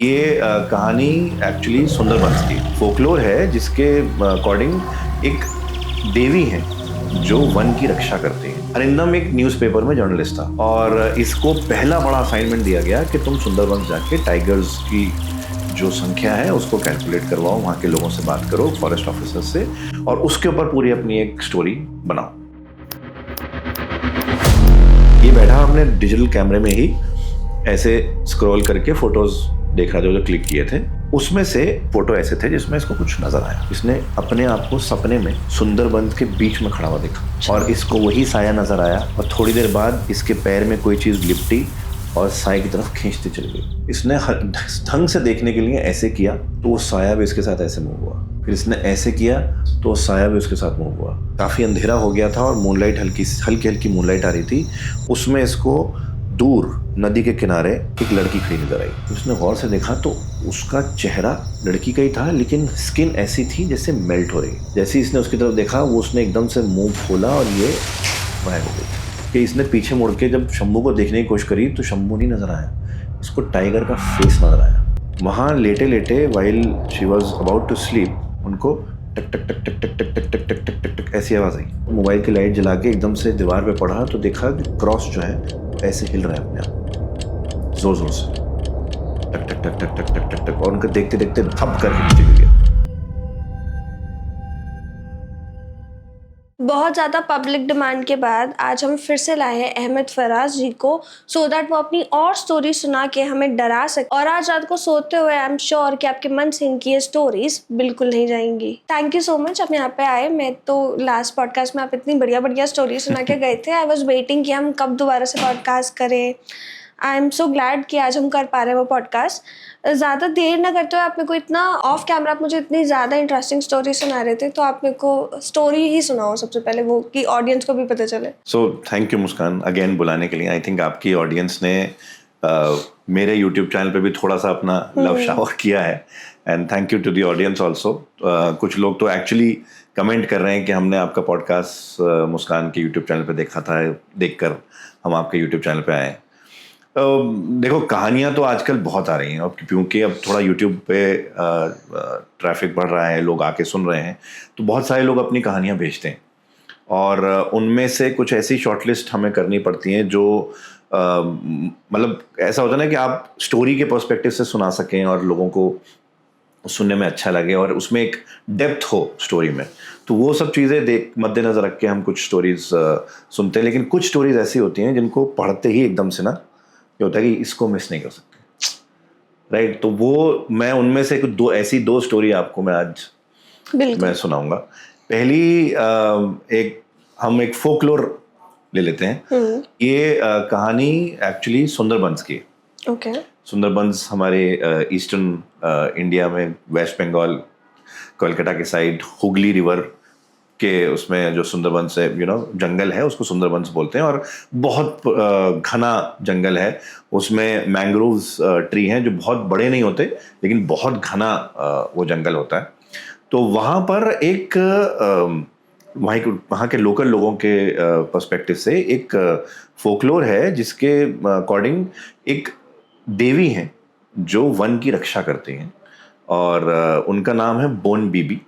ये कहानी एक्चुअली सुंदरबंस की फोकलोर है, जिसके अकॉर्डिंग एक देवी है जो वन की रक्षा करती है। अरिंदम एक न्यूज़पेपर में जर्नलिस्ट था और इसको पहला बड़ा असाइनमेंट दिया गया कि तुम सुंदरबंस जाके टाइगर्स की जो संख्या है उसको कैलकुलेट करवाओ, वहाँ के लोगों से बात करो, फॉरेस्ट ऑफिसर से, और उसके ऊपर पूरी अपनी एक स्टोरी बनाओ। ये बैठा अपने डिजिटल कैमरे में ही ऐसे स्क्रॉल करके फोटोज देख रहा था जो क्लिक किए थे। उसमें से फोटो ऐसे थे जिसमें इसको कुछ नजर आया। इसने अपने आप को सपने में सुंदरबन के बीच में खड़ा हुआ देखा और इसको वही साया नजर आया और थोड़ी देर बाद इसके पैर में कोई चीज लिपटी और साया की तरफ खींचती चली गई। इसने ढंग से देखने के लिए ऐसे किया तो वो साया भी इसके साथ ऐसे मूव हुआ, फिर इसने ऐसे किया तो साया भी उसके साथ मूव हुआ। काफी अंधेरा हो गया था और मूनलाइट हल्की हल्की मूनलाइट आ रही थी। उसमें इसको दूर नदी के किनारे एक लड़की खड़ी नजर आई। उसने गौर से देखा तो उसका चेहरा लड़की का ही था, लेकिन स्किन ऐसी थी जैसे मेल्ट हो रही। जैसे इसने उसकी तरफ देखा वो उसने एकदम से मुंह खोला और ये गायब हो गई। कि इसने पीछे मुड़ के जब शंभू को देखने की कोशिश करी तो शंभू नहीं नजर आया, इसको टाइगर का फेस नजर आया। वहाँ लेटे लेटे while she was about to sleep उनको टक टक टक टक टक टक टक टक टक टक टक ऐसी आवाज आई। मोबाइल की लाइट जला के एकदम से दीवार पे पड़ा तो देखा कि क्रॉस जो है ऐसे हिल रहा है अपने आप जोर जोर से, टक टक टक टक टक टक टक टक, और उनको देखते देखते धप कर नीचे गिर गया। बहुत ज़्यादा पब्लिक डिमांड के बाद आज हम फिर से लाए हैं अहमद फराज जी को, सो दैट वो अपनी और स्टोरी सुना के हमें डरा सके। और आज रात को सोते हुए आई एम श्योर कि आपके मन से इनकी ये स्टोरीज बिल्कुल नहीं जाएंगी। थैंक यू सो मच आप यहाँ पे आए। मैं तो लास्ट पॉडकास्ट में आप इतनी बढ़िया बढ़िया स्टोरी सुना के गए थे। आई वॉज वेटिंग कि हम कब दोबारा से पॉडकास्ट करें। आई एम सो ग्लैड कि आज हम कर पा रहे हैं वो पॉडकास्ट। ज़्यादा देर ना करते हुए आप मेरे को इतना ऑफ कैमरा आप मुझे इतनी ज़्यादा इंटरेस्टिंग स्टोरी सुना रहे थे, तो आप मेरे को स्टोरी ही सुनाओ सबसे पहले, वो कि ऑडियंस को भी पता चले। So thank you Muskan again बुलाने के लिए। आई थिंक आपकी ऑडियंस ने मेरे यूट्यूब चैनल पे भी थोड़ा सा अपना लव शावर किया है, and thank you to the audience also. कुछ लोग तो एक्चुअली कमेंट कर रहे हैं कि हमने आपका पॉडकास्ट मुस्कान के यूट्यूब चैनल पे देखा था, देखकर हम आपके यूट्यूब चैनल पे आए। देखो, कहानियां तो आजकल बहुत आ रही हैं, अब क्योंकि अब थोड़ा यूट्यूब पे ट्रैफिक बढ़ रहा है, लोग आके सुन रहे हैं, तो बहुत सारे लोग अपनी कहानियां भेजते हैं और उनमें से कुछ ऐसी शॉर्टलिस्ट हमें करनी पड़ती हैं जो मतलब ऐसा होता है ना कि आप स्टोरी के पर्सपेक्टिव से सुना सकें और लोगों को सुनने में अच्छा लगे और उसमें एक डेप्थ हो स्टोरी में। तो वो सब चीज़ें मद्देनजर रख के हम कुछ स्टोरीज सुनते हैं। लेकिन कुछ स्टोरीज ऐसी होती हैं जिनको पढ़ते ही एकदम से ना ये होता है कि इसको मिस नहीं कर सकते, राइट? तो वो मैं उनमें से कुछ दो स्टोरी आपको मैं आज मैं सुनाऊंगा। पहली हम एक फोकलोर ले लेते हैं। ये कहानी एक्चुअली सुंदरबंस की। ओके। सुंदरबंस हमारे ईस्टर्न इंडिया में, वेस्ट बंगाल, कोलकाता के साइड हुगली रिवर के उसमें जो सुंदरबंस है, जंगल है, उसको सुंदरबंस बोलते हैं। और बहुत घना जंगल है, उसमें मैंग्रोव्स ट्री हैं जो बहुत बड़े नहीं होते लेकिन बहुत घना वो जंगल होता है। तो वहाँ पर एक वहाँ के लोकल लोगों के पर्सपेक्टिव से एक फोकलोर है जिसके अकॉर्डिंग एक देवी हैं जो वन की रक्षा करती हैं और उनका नाम है बोन बीबी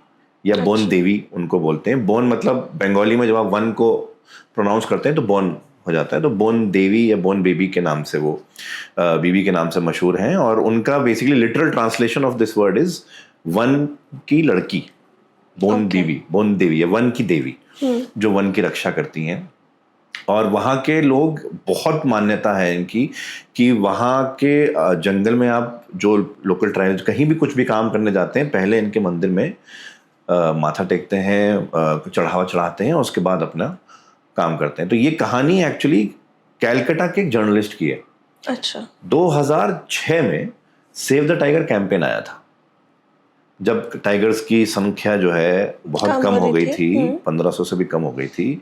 या बोन देवी उनको बोलते हैं। बोन मतलब बंगाली में जब आप वन को प्रोनाउंस करते हैं तो बोन हो जाता है, तो बोन देवी या बोन बेबी के नाम से वो बीबी के नाम से मशहूर हैं। और उनका basically literal translation of this word is one की लड़की, बोन देवी या वन की देवी जो वन की रक्षा करती हैं। और वहाँ के लोग, बहुत मान्यता है इनकी कि वहाँ के जंगल में आप जो लोकल ट्राइब्स कहीं भी कुछ भी काम करने जाते हैं, पहले इनके मंदिर में माथा टेकते हैं, चढ़ावा चढ़ाते हैं, उसके बाद अपना काम करते हैं। तो ये कहानी एक्चुअली कैलकाटा के एक जर्नलिस्ट की है। अच्छा। 2006 में सेव द टाइगर कैंपेन आया था, जब टाइगर्स की संख्या जो है बहुत कम हो गई थी, 1500 से भी कम हो गई थी,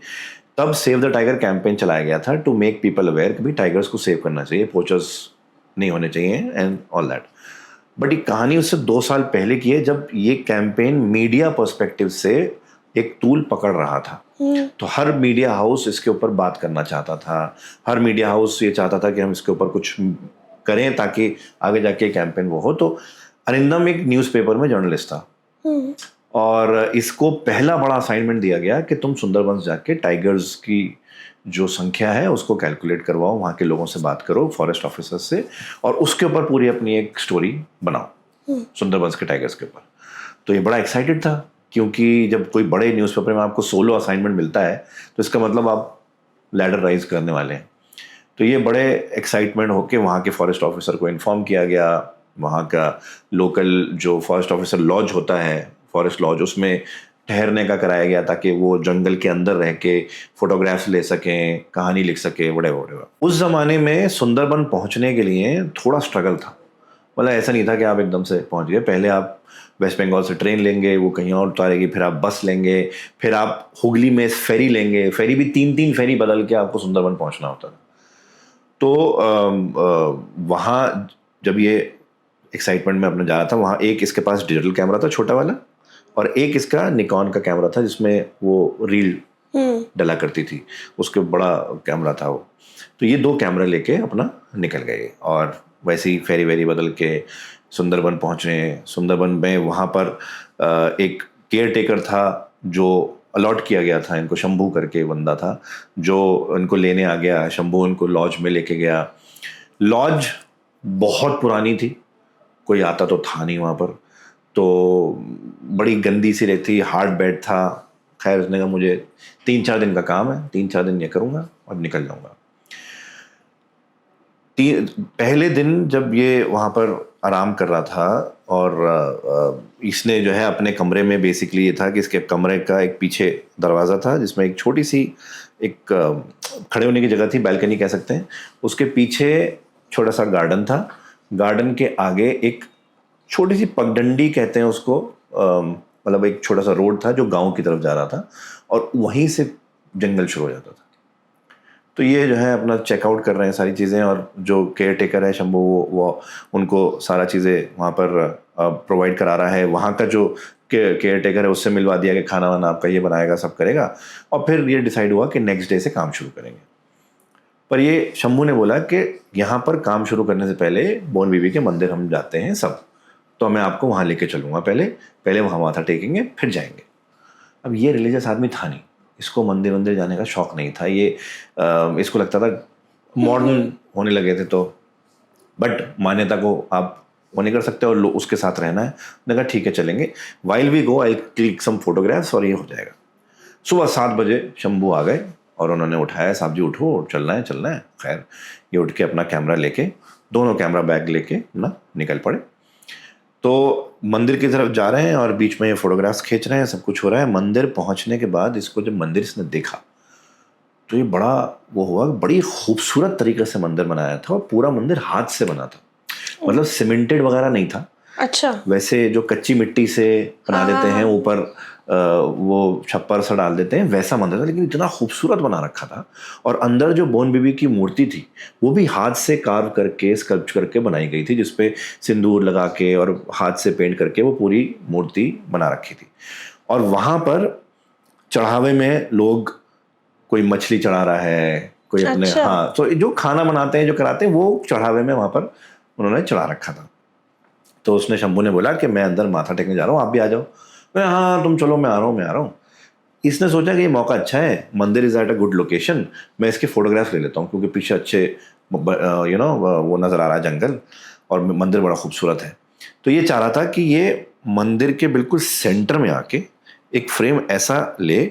तब सेव द टाइगर कैंपेन चलाया गया था टू मेक पीपल अवेयर कि भाई टाइगर्स को सेव करना चाहिए, पोचर्स नहीं होने चाहिए एंड ऑल दैट। बट ये कहानी उससे 2 साल पहले की है, जब ये कैंपेन मीडिया पर्सपेक्टिव से एक तूल पकड़ रहा था। तो हर मीडिया हाउस इसके ऊपर बात करना चाहता था, हर मीडिया हाउस ये चाहता था कि हम इसके ऊपर कुछ करें ताकि आगे जाके कैंपेन वो हो। तो अरिंदम एक न्यूज़पेपर में जर्नलिस्ट था और इसको पहला बड़ा असाइनमेंट दिया गया कि तुम सुंदरबंस जाके टाइगर्स की जो संख्या है उसको कैलकुलेट करवाओ, वहाँ के लोगों से बात करो, फॉरेस्ट ऑफिसर से, और उसके ऊपर पूरी अपनी एक स्टोरी बनाओ सुंदरबंस के टाइगर्स के ऊपर। तो ये बड़ा एक्साइटेड था क्योंकि जब कोई बड़े न्यूज़पेपर में आपको सोलो असाइनमेंट मिलता है तो इसका मतलब आप लैडर राइज करने वाले हैं। तो ये बड़े एक्साइटमेंट होके वहाँ के फॉरेस्ट ऑफिसर को इन्फॉर्म किया गया। वहाँ का लोकल जो फॉरेस्ट ऑफिसर लॉज होता है, फॉरेस्ट लॉज, उसमें ठहरने का कराया गया ताकि वो जंगल के अंदर रह के फोटोग्राफ्स ले सकें, कहानी लिख सके, वड़े। उस ज़माने में सुंदरबन पहुँचने के लिए थोड़ा स्ट्रगल था। मतलब ऐसा नहीं था कि आप एकदम से पहुँच गए। पहले आप वेस्ट बंगाल से ट्रेन लेंगे, वो कहीं और उतारेगी, फिर आप बस लेंगे, फिर आप हुगली में फेरी लेंगे, फेरी भी 3-3 फेरी बदल के आपको सुंदरबन पहुँचना होता था। तो वहाँ जब ये एक्साइटमेंट में अपने जा रहा था, वहाँ एक इसके पास डिजिटल कैमरा था छोटा वाला, और एक इसका निकॉन का कैमरा था जिसमें वो रील डला करती थी, उसके बड़ा कैमरा था वो। तो ये 2 कैमरा लेके अपना निकल गए और वैसे ही फेरी वेरी बदल के सुंदरबन पहुँचे। सुंदरबन में वहाँ पर एक केयर टेकर था जो अलॉट किया गया था इनको, शंभू करके बंदा था जो इनको लेने आ गया। शंभू उनको लॉज में लेके गया। लॉज बहुत पुरानी थी, कोई आता तो था नहीं वहाँ पर, तो बड़ी गंदी सी रहती, हार्ड बेड था। खैर उसने कहा मुझे 3-4 दिन का काम है, 3-4 दिन ये करूँगा और निकल जाऊँगा। पहले दिन जब ये वहाँ पर आराम कर रहा था और इसने जो है अपने कमरे में, बेसिकली ये था कि इसके कमरे का एक पीछे दरवाज़ा था जिसमें एक छोटी सी एक खड़े होने की जगह थी, बैल्कनी कह सकते हैं। उसके पीछे छोटा सा गार्डन था। गार्डन के आगे एक छोटी सी पगडंडी कहते हैं उसको, मतलब एक छोटा सा रोड था जो गांव की तरफ जा रहा था और वहीं से जंगल शुरू हो जाता था। तो ये जो है अपना चेकआउट कर रहे हैं सारी चीज़ें, और जो केयर टेकर है शंभू वो उनको सारा चीज़ें वहाँ पर प्रोवाइड करा रहा है। वहाँ का जो केयर टेकर है उससे मिलवा दिया कि खाना वाना आपका ये बनाएगा, सब करेगा। और फिर ये डिसाइड हुआ कि नेक्स्ट डे से काम शुरू करेंगे। पर ये शंभू ने बोला कि यहाँ पर काम शुरू करने से पहले बोन बीबी के मंदिर हम जाते हैं सब, तो मैं आपको वहाँ लेके चलूँगा। पहले वहाँ माथा टेकेंगे फिर जाएंगे। अब ये रिलीजियस आदमी था नहीं, इसको मंदिर जाने का शौक नहीं था। ये इसको लगता था मॉडर्न होने लगे थे तो, बट मान्यता को आप वो नहीं कर सकते और उसके साथ रहना है। मैंने कहा ठीक है चलेंगे, while we go I click some photographs और ये हो जाएगा। सुबह 7 बजे शंभू आ गए और उन्होंने उठाया, साहब जी उठो, चलना है। खैर ये उठ के अपना कैमरा लेके, दोनों कैमरा बैग लेके ना निकल पड़े। तो मंदिर की तरफ जा रहे हैं और बीच में ये फोटोग्राफ्स खींच रहे हैं, सब कुछ हो रहा है। मंदिर पहुंचने के बाद इसको जब मंदिर इसने देखा तो ये बड़ा वो हुआ, बड़ी खूबसूरत तरीके से मंदिर बनाया था और पूरा मंदिर हाथ से बना था, मतलब सीमेंटेड वगैरह नहीं था। अच्छा। वैसे जो कच्ची मिट्टी से बना देते हैं, ऊपर वो छप्पर सा डाल देते हैं, वैसा मंदिर था, लेकिन इतना खूबसूरत बना रखा था। और अंदर जो बोन बीबी की मूर्ति थी वो भी हाथ से कार्व करके, स्कल्प्ट करके बनाई गई थी, जिसपे सिंदूर लगा के और हाथ से पेंट करके वो पूरी मूर्ति बना रखी थी। और वहाँ पर चढ़ावे में लोग, कोई मछली चढ़ा रहा है, कोई अपने अच्छा। हाँ, तो जो खाना बनाते हैं, जो कराते हैं, वो चढ़ावे में वहाँ पर उन्होंने चढ़ा रखा था। तो उसने शंभू ने बोला कि मैं अंदर माथा टेकने जा रहा हूँ, आप भी आ जाओ। मैं हाँ तुम चलो, मैं आ रहा हूँ। इसने सोचा कि ये मौका अच्छा है, मंदिर is at a good location, मैं इसके फोटोग्राफ्स ले लेता हूँ क्योंकि पीछे अच्छे वो नज़र आ रहा है जंगल और मंदिर बड़ा खूबसूरत है। तो ये चाह रहा था कि ये मंदिर के बिल्कुल सेंटर में आके एक फ्रेम ऐसा ले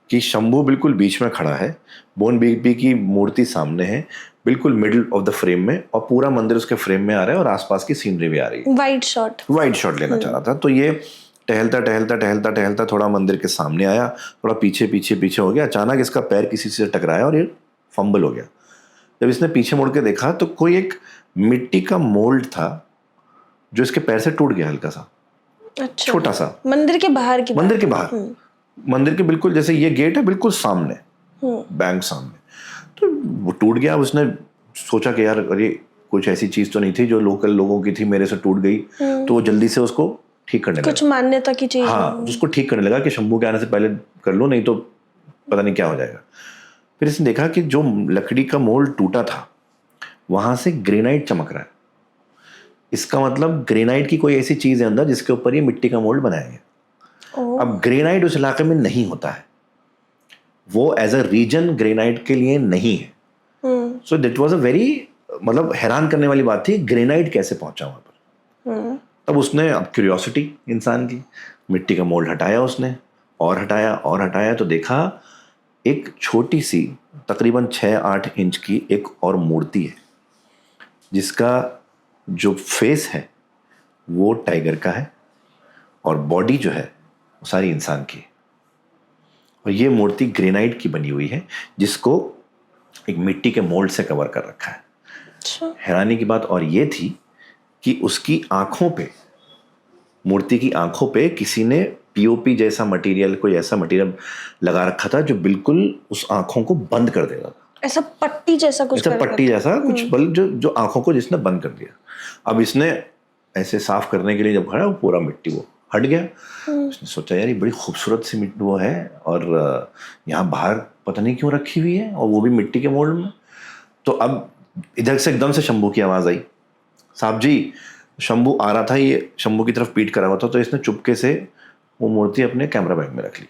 कि शंभू बिल्कुल बीच में खड़ा है, बोन बीबी की मूर्ति सामने है, बिल्कुल मिडिल ऑफ द फ्रेम में, और पूरा मंदिर उसके फ्रेम में आ रहा है और आसपास की सीनरी भी आ रही है। वाइड शॉट लेना चाह रहा था। तो ये टहलता थोड़ा मंदिर के सामने आया, थोड़ा पीछे हो गया। अचानक इसका पैर किसी से टकराया और ये फंबल हो गया। जब इसने पीछे मुड़ के देखा तो कोई एक मिट्टी का मोल्ड था जो इसके पैर से टूट गया, हल्का सा। अच्छा। छोटा सा, मंदिर के बाहर मंदिर के बिल्कुल, जैसे ये गेट है बिल्कुल सामने, बैंक सामने, तो वो टूट गया। उसने सोचा कि यार अरे कुछ ऐसी चीज तो नहीं थी जो लोकल लोगों की थी, मेरे से टूट गई। तो वो जल्दी से उसको ठीक करने लगा, कुछ मान्यता की चीज। हाँ, उसको ठीक करने लगा कि शंभू के आने से पहले कर लो, नहीं तो पता नहीं क्या हो जाएगा। फिर इसने देखा कि जो लकड़ी का मोल्ड टूटा था वहां से ग्रेनाइट चमक रहा है। इसका मतलब ग्रेनाइट की कोई ऐसी चीज़ है अंदर जिसके ऊपर ये मिट्टी का मोल्ड बनाया गया। ओह, अब ग्रेनाइट उस इलाके में नहीं होता है, वो एज अ रीजन ग्रेनाइट के लिए नहीं है। So that was a very, मतलब हैरान करने वाली बात थी, ग्रेनाइट कैसे पहुंचा वहां पर। तब उसने, अब क्यूरियोसिटी इंसान की, मिट्टी का मोल्ड हटाया उसने, और हटाया और हटाया, तो देखा एक छोटी सी तकरीबन 6-8 इंच की एक और मूर्ति है, जिसका जो फेस है वो टाइगर का है और बॉडी जो है वो सारी इंसान की है। और ये मूर्ति ग्रेनाइट की बनी हुई है, जिसको एक मिट्टी के मोल्ड से कवर कर रखा है। अच्छा, हैरानी की बात और ये थी कि उसकी आंखों पे, मूर्ति की आंखों पे किसी ने पीओपी जैसा मटेरियल, कोई ऐसा मटेरियल लगा रखा था जो बिल्कुल उस आंखों को बंद कर देता था। ऐसा पट्टी जैसा कुछ ऐसा कर पट्टी रखा जैसा कुछ बल, जो आंखों को जिसने बंद कर दिया। अब इसने ऐसे साफ करने के लिए जब खड़ा, वो पूरा मिट्टी वो हट गया। उसने सोचा यार ये बड़ी खूबसूरत सी मिट्टी वो है, और यहाँ बाहर पता नहीं क्यों रखी हुई है, और वो भी मिट्टी के मोल्ड में। तो अब इधर से एकदम से शंभू की आवाज़ आई, साहब जी। शंभू आ रहा था, ये शंभू की तरफ पीठ करा हुआ था, तो इसने चुपके से वो मूर्ति अपने कैमरा बैग में रख ली।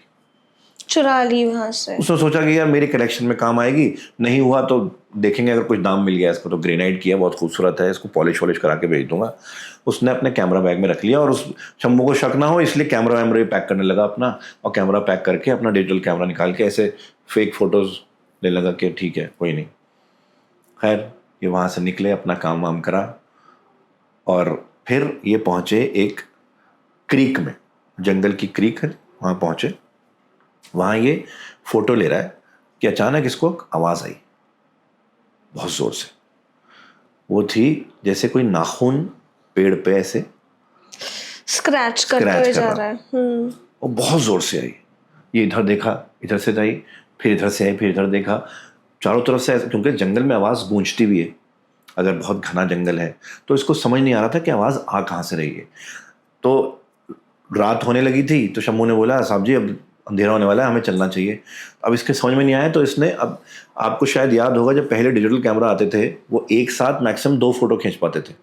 चुरा ली वहां से। उसने सोचा कि यार मेरे कलेक्शन में काम आएगी, नहीं हुआ तो देखेंगे, अगर कुछ दाम मिल गया इसको तो ग्रेनाइट किया, बहुत खूबसूरत है, इसको पॉलिश वॉलिश करा के भेज दूंगा। उसने अपने कैमरा बैग में रख लिया, और उस शंभू को शक ना हो इसलिए कैमरा वैमरा भी पैक करने लगा अपना, और कैमरा पैक करके अपना डिजिटल कैमरा निकाल के ऐसे फेक फोटोज लेने लगा कि ठीक है कोई नहीं। खैर ये वहाँ से निकले, अपना काम वाम करा, और फिर ये पहुँचे एक क्रीक में, जंगल की क्रीक है, वहाँ पहुँचे। वहाँ ये फोटो ले रहा है कि अचानक इसको आवाज़ आई बहुत ज़ोर से। वो थी जैसे कोई नाखून पेड़ पे ऐसे स्क्रैच करते स्क्रैच हुए कर जा रहा। रहा है। वो बहुत ज़ोर से आई। ये इधर देखा, इधर से आई, फिर इधर से आई, फिर इधर देखा, चारों तरफ से, क्योंकि जंगल में आवाज़ गूंजती भी है अगर बहुत घना जंगल है, तो इसको समझ नहीं आ रहा था कि आवाज़ आ कहाँ से रही है। तो रात होने लगी थी, तो शंभू ने बोला साहब जी अब अंधेरा होने वाला है, हमें चलना चाहिए। अब इसके समझ में नहीं आया, तो इसने, अब आपको शायद याद होगा जब पहले डिजिटल कैमरा आते थे, वो एक साथ मैक्सिमम 2 फोटो खींच पाते थे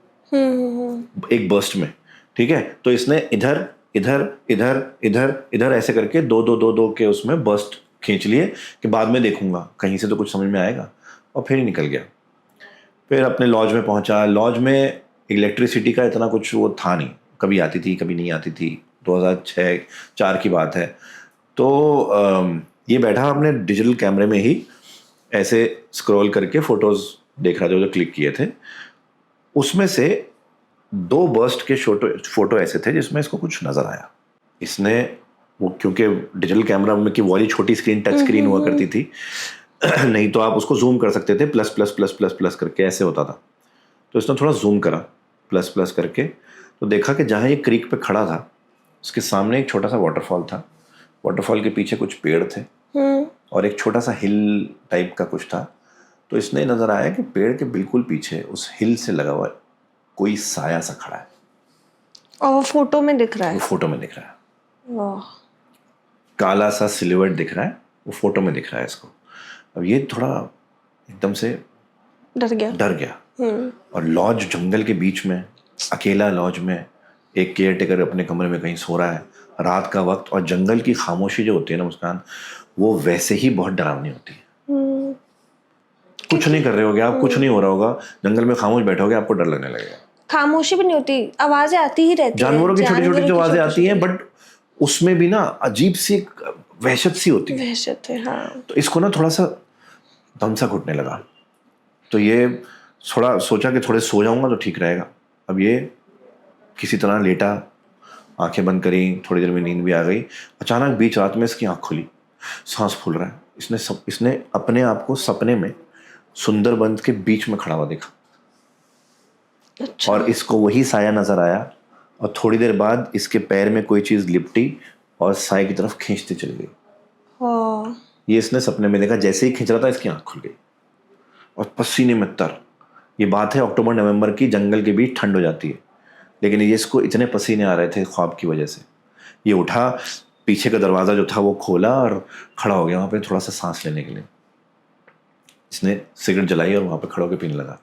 एक बर्स्ट में, ठीक है। तो इसने इधर इधर इधर इधर इधर ऐसे करके 2-2-2-2 के उसमें बर्स्ट खींच लिए कि बाद में देखूंगा कहीं से तो कुछ समझ में आएगा, और फिर ही निकल गया। फिर अपने लॉज में पहुंचा। लॉज में इलेक्ट्रिसिटी का इतना कुछ वो था नहीं, कभी आती थी कभी नहीं आती थी, 2006-04 की बात है। तो ये बैठा अपने डिजिटल कैमरे में ही ऐसे स्क्रॉल करके फोटोज़ देख रहा था जो क्लिक किए थे। उसमें से 2 बर्स्ट के फोटो ऐसे थे जिसमें इसको कुछ नज़र आया। इसने वो, क्योंकि डिजिटल कैमरा में की वाली छोटी स्क्रीन टच स्क्रीन हुआ करती थी नहीं तो आप उसको जूम कर सकते थे, plus plus plus plus plus करके ऐसे होता था। तो इसने थोड़ा जूम करा प्लस प्लस करके, तो देखा कि जहाँ ये क्रीक पे खड़ा था उसके सामने एक छोटा सा वाटरफॉल था। वाटरफॉल के पीछे कुछ पेड़ थे और एक छोटा सा हिल टाइप का कुछ था। तो इसने नज़र आया कि पेड़ के बिल्कुल पीछे उस हिल से लगा हुआ कोई साया सा खड़ा है, और वो फोटो में दिख रहा वो है। फोटो में दिख रहा है। वाह, काला सा सिल्हूएट दिख रहा है, वो फोटो में दिख रहा है इसको। अब ये थोड़ा एकदम से डर गया। और लॉज जंगल के बीच में, अकेला लॉज में, एक केयर टेकर अपने कमरे में कहीं सो रहा है, रात का वक्त, और जंगल की खामोशी जो होती है ना मुस्कान, वो वैसे ही बहुत डरावनी होती है। कुछ नहीं कर रहे होगे आप, कुछ नहीं हो रहा होगा, जंगल में खामोश बैठोगे आपको डर लगने लगेगा। खामोशी भी नहीं होती, आवाजें आती ही रहती हैं, जानवरों की छोटी छोटी जो आवाजें आती हैं, छोटी-छोटी बट उसमें भी ना अजीब सी एक वहशत सी होती है। वहशत है। हाँ, तो इसको ना थोड़ा सा दम सा घुटने लगा। तो ये थोड़ा सोचा कि थोड़े सो जाऊंगा तो ठीक रहेगा। अब ये किसी तरह लेटा, आंखें बंद करी, थोड़ी देर में नींद भी आ गई। अचानक बीच रात में इसकी आंख खुली, सांस फूल रहा है। इसने अपने आप को सपने में सुंदरबन के बीच में खड़ा हुआ देखा, अच्छा। और इसको वही साया नजर आया, और थोड़ी देर बाद इसके पैर में कोई चीज़ लिपटी और साए की तरफ खींचती चली गई। हाँ, ये इसने सपने में देखा। जैसे ही खींच रहा था इसकी आंख खुल गई और पसीने में तर। ये बात है अक्टूबर नवंबर की, जंगल के बीच ठंड हो जाती है, लेकिन ये इसको इतने पसीने आ रहे थे ख्वाब की वजह से। ये उठा, पीछे का दरवाज़ा जो था वो खोला और खड़ा हो गया वहाँ पे थोड़ा सा सांस लेने के लिए। इसने सिगरेट जलाई और वहाँ पे खड़ा होकर पीने लगा।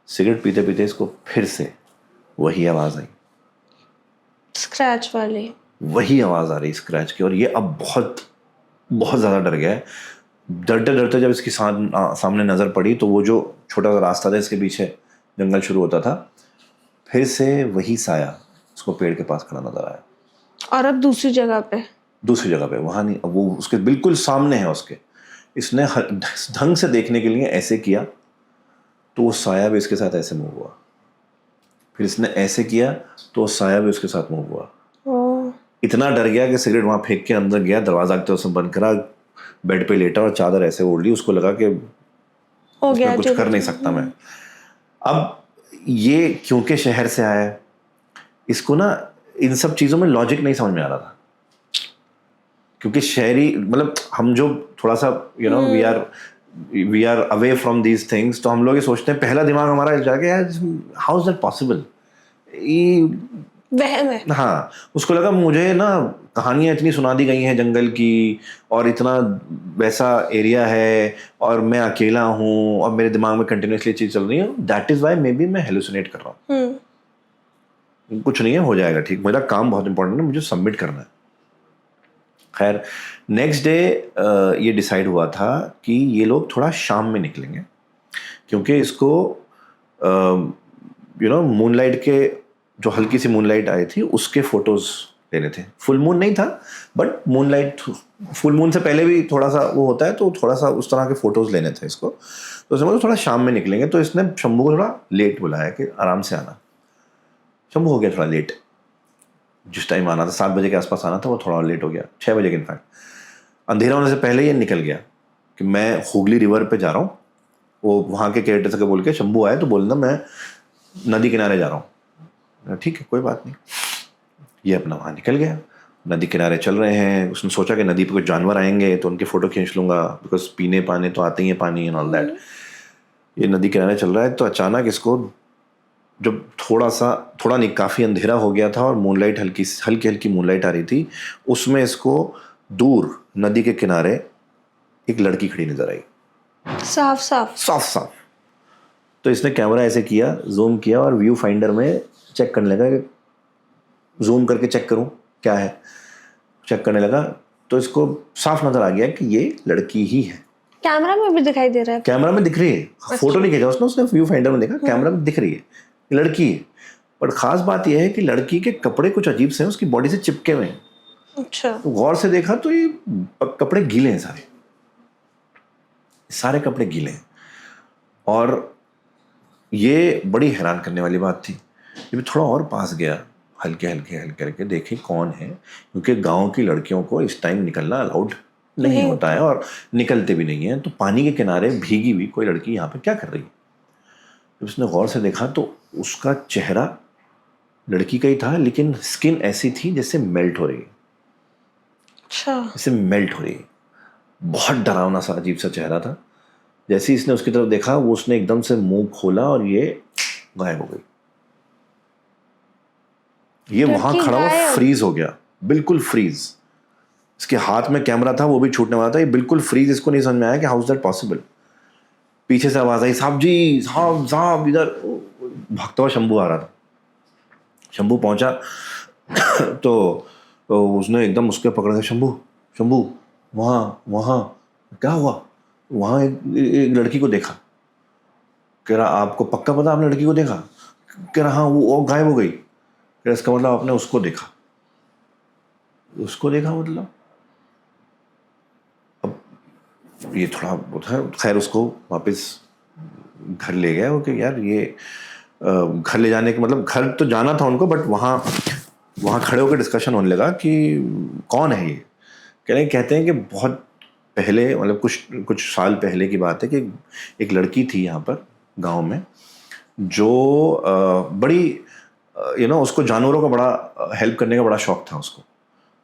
सिगरेट पीते पीते इसको फिर से वही आवाज़ आई, स्क्रैच वाली। वही आवाज़ आ रही स्क्रैच की। और ये अब बहुत बहुत ज़्यादा डर गया है। डरते डरते जब इसकी सामने नज़र पड़ी तो वो जो छोटा सा रास्ता था इसके पीछे जंगल शुरू होता था, फिर से वही साया उसको पेड़ के पास खड़ा नजर आया। और अब दूसरी जगह पे वहाँ नहीं, अब वो उसके बिल्कुल सामने है उसके। इसने ढंग से देखने के लिए ऐसे किया तो वो साया भी इसके साथ ऐसे मूव हुआ, फिर इसने ऐसे किया तो वो साया भी उसके साथ मूव हुआ। ओह, इतना डर गया कि सिगरेट वहाँ फेंक के अंदर गया, दरवाजा तो उसने बंद करा, बेड पे लेटा और चादर ऐसे ओढ़ ली। उसको लगा कि हो गया, इसमें कुछ कर नहीं सकता मैं। अब ये क्योंकि शहर से आया है, इसको ना इन सब चीज़ों में लॉजिक नहीं समझ में आ रहा था, क्योंकि शहरी मतलब हम जो थोड़ा सा we are away from these things, तो हम लोग ये सोचते हैं, पहला दिमाग हमारा जाके यार हाउ इज दैट पॉसिबल, वहम है। हाँ, उसको लगा मुझे ना कहानियाँ इतनी सुना दी गई हैं जंगल की, और इतना वैसा एरिया है और मैं अकेला हूँ और मेरे दिमाग में कंटिन्यूसली चीज़ चल रही है, that is why may be मैं हेलुसिनेट कर रहा हूँ। कुछ नहीं है, हो जाएगा ठीक, मेरा काम बहुत इंपॉर्टेंट है, मुझे सबमिट करना है। खैर नेक्स्ट डे ये डिसाइड हुआ था कि ये लोग थोड़ा शाम में निकलेंगे, क्योंकि इसको मूनलाइट के जो हल्की सी मूनलाइट आई थी उसके फोटोज लेने थे। फुल मून नहीं था बट मूनलाइट, फुल मून से पहले भी थोड़ा सा वो होता है, तो थोड़ा सा उस तरह के फोटोज लेने थे इसको। तो उसने बोला थोड़ा शाम में निकलेंगे, तो इसने शंभू को थोड़ा लेट बुलाया कि आराम से आना। शंभू हो गया थोड़ा लेट, जिस टाइम आना था 7 बजे के आसपास आना था वो थोड़ा लेट हो गया, 6 बजे के इनफैक्ट। अंधेरा होने से पहले ये निकल गया कि मैं हुगली रिवर पे जा रहा हूँ। वो वहाँ के केयरटेकर को बोल के, शंभू आए तो बोलना मैं नदी किनारे जा रहा हूँ। ठीक है कोई बात नहीं। ये अपना वहाँ निकल गया, नदी किनारे चल रहे हैं। उसने सोचा कि नदी पे कुछ जानवर आएंगे तो उनके फ़ोटो खींच लूँगा, बिकॉज पीने पाने तो आते ही हैं पानी एंड ऑल दैट। ये नदी किनारे चल रहा है तो अचानक इसको जब थोड़ा नहीं काफ़ी अंधेरा हो गया था और मूनलाइट हल्की हल्की मूनलाइट आ रही थी, उसमें इसको दूर नदी के किनारे एक लड़की खड़ी नजर आई, साफ साफ। तो इसने कैमरा ऐसे किया, जूम किया और व्यू फाइंडर में चेक करने लगा कि जूम करके चेक करूं क्या है। चेक करने लगा तो इसको साफ नजर आ गया कि ये लड़की ही है। कैमरा में भी दिखाई दे रहा है? कैमरा में दिख रही है, फोटो नहीं खींचा उसने व्यू फाइंडर में देखा, कैमरा में दिख रही है लड़की है। पर खास बात यह है कि लड़की के कपड़े कुछ अजीब से हैं, उसकी बॉडी से चिपके हुए हैं। अच्छा। तो गौर से देखा तो ये कपड़े गीले हैं, सारे कपड़े गीले हैं। और ये बड़ी हैरान करने वाली बात थी। जब थोड़ा और पास गया, हल्के हल्के देखे कौन है, क्योंकि गांव की लड़कियों को इस टाइम निकलना अलाउड नहीं होता है और निकलते भी नहीं है। तो पानी के किनारे भीगी हुई कोई लड़की यहाँ पे क्या कर रही है। जब उसने गौर से देखा तो उसका चेहरा लड़की का ही था, लेकिन स्किन ऐसी थी जैसे मेल्ट हो रही है। अच्छा। जैसे मेल्ट हो रही है, बहुत डरावना सा अजीब सा चेहरा था। जैसे ही इसने उसकी तरफ देखा वो उसने एकदम से मुंह खोला और ये गायब हो गई। ये वहां खड़ा हुआ फ्रीज हो गया, बिल्कुल फ्रीज। इसके हाथ में कैमरा था, वो भी छूटने वाला था, ये बिल्कुल फ्रीज। इसको नहीं समझ में आया कि हाउ इज दैट पॉसिबल। पीछे से आवाज आई, साहब जी, साहब इधर। भागता हुआ शंभू आ रहा था। शंभू पहुंचा तो उसने एकदम उसके पकड़ के, शंभू वहाँ क्या हुआ। वहाँ एक लड़की को देखा। कह रहा आपको पक्का पता, आपने लड़की को देखा? कह रहा हाँ, वो गायब हो गई। कह रहा इसका मतलब आपने उसको देखा? मतलब अब ये थोड़ा होता है। खैर उसको वापस घर ले गया वो कि यार ये घर ले जाने के मतलब घर तो जाना था उनको, बट वहाँ खड़े होकर डिस्कशन होने लगा कि कौन है ये। कहते हैं कि बहुत पहले, मतलब कुछ साल पहले की बात है कि एक लड़की थी यहाँ पर गांव में जो बड़ी उसको जानवरों का बड़ा हेल्प करने का बड़ा शौक था उसको।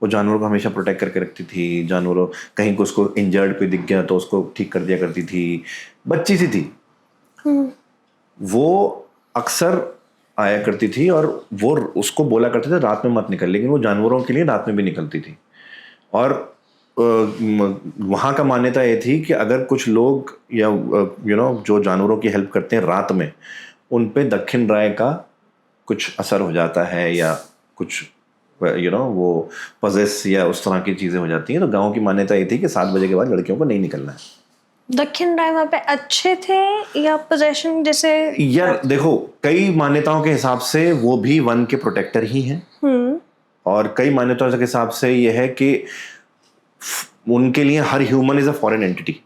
वो जानवरों को हमेशा प्रोटेक्ट करके रखती थी। जानवरों कहीं को उसको इंजर्ड कोई दिख गया तो उसको ठीक कर दिया करती थी। बच्ची सी थी। वो अक्सर आया करती थी और वो उसको बोला करते थे रात में मत निकल, लेकिन वो जानवरों के लिए रात में भी निकलती थी। और वहाँ का मान्यता ये थी कि अगर कुछ लोग या जो जानवरों की हेल्प करते हैं रात में, उन पे दक्षिण राय का कुछ असर हो जाता है या कुछ वो पजेस या उस तरह की चीज़ें हो जाती हैं, तो गांव की मान्यता ये थी कि 7 बजे के बाद लड़कियों को नहीं निकलना है। दक्षिण राय वहाँ पे अच्छे थे या पोजेशन जैसे? यार देखो, कई मान्यताओं के हिसाब से वो भी वन के प्रोटेक्टर ही हैं, और कई मान्यताओं के हिसाब से ये है कि उनके लिए हर human is a foreign entity.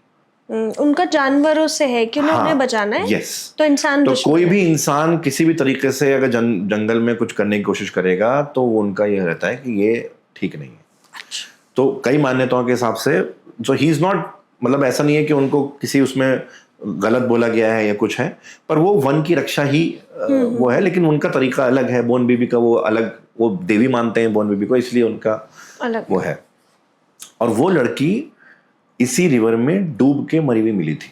उनका जानवरों से है कि उन्हें उन्हें बचाना है। यस। तो इंसान तो दुश्मन कोई है। भी इंसान किसी भी तरीके से अगर जंगल में कुछ करने की कोशिश करेगा तो उनका यह रहता है कि ये ठीक नहीं है। अच्छा। तो कई मान्यताओं के हिसाब से जो ही इज नॉट, मतलब ऐसा नहीं है कि उनको किसी उसमें गलत बोला गया है या कुछ है, पर वो वन की रक्षा ही वो है, लेकिन उनका तरीका अलग है। बोन बेबी का वो अलग, वो देवी मानते हैं बोन बेबी को, इसलिए उनका अलग वो है। और वो लड़की इसी रिवर में डूब के मरी हुई मिली थी।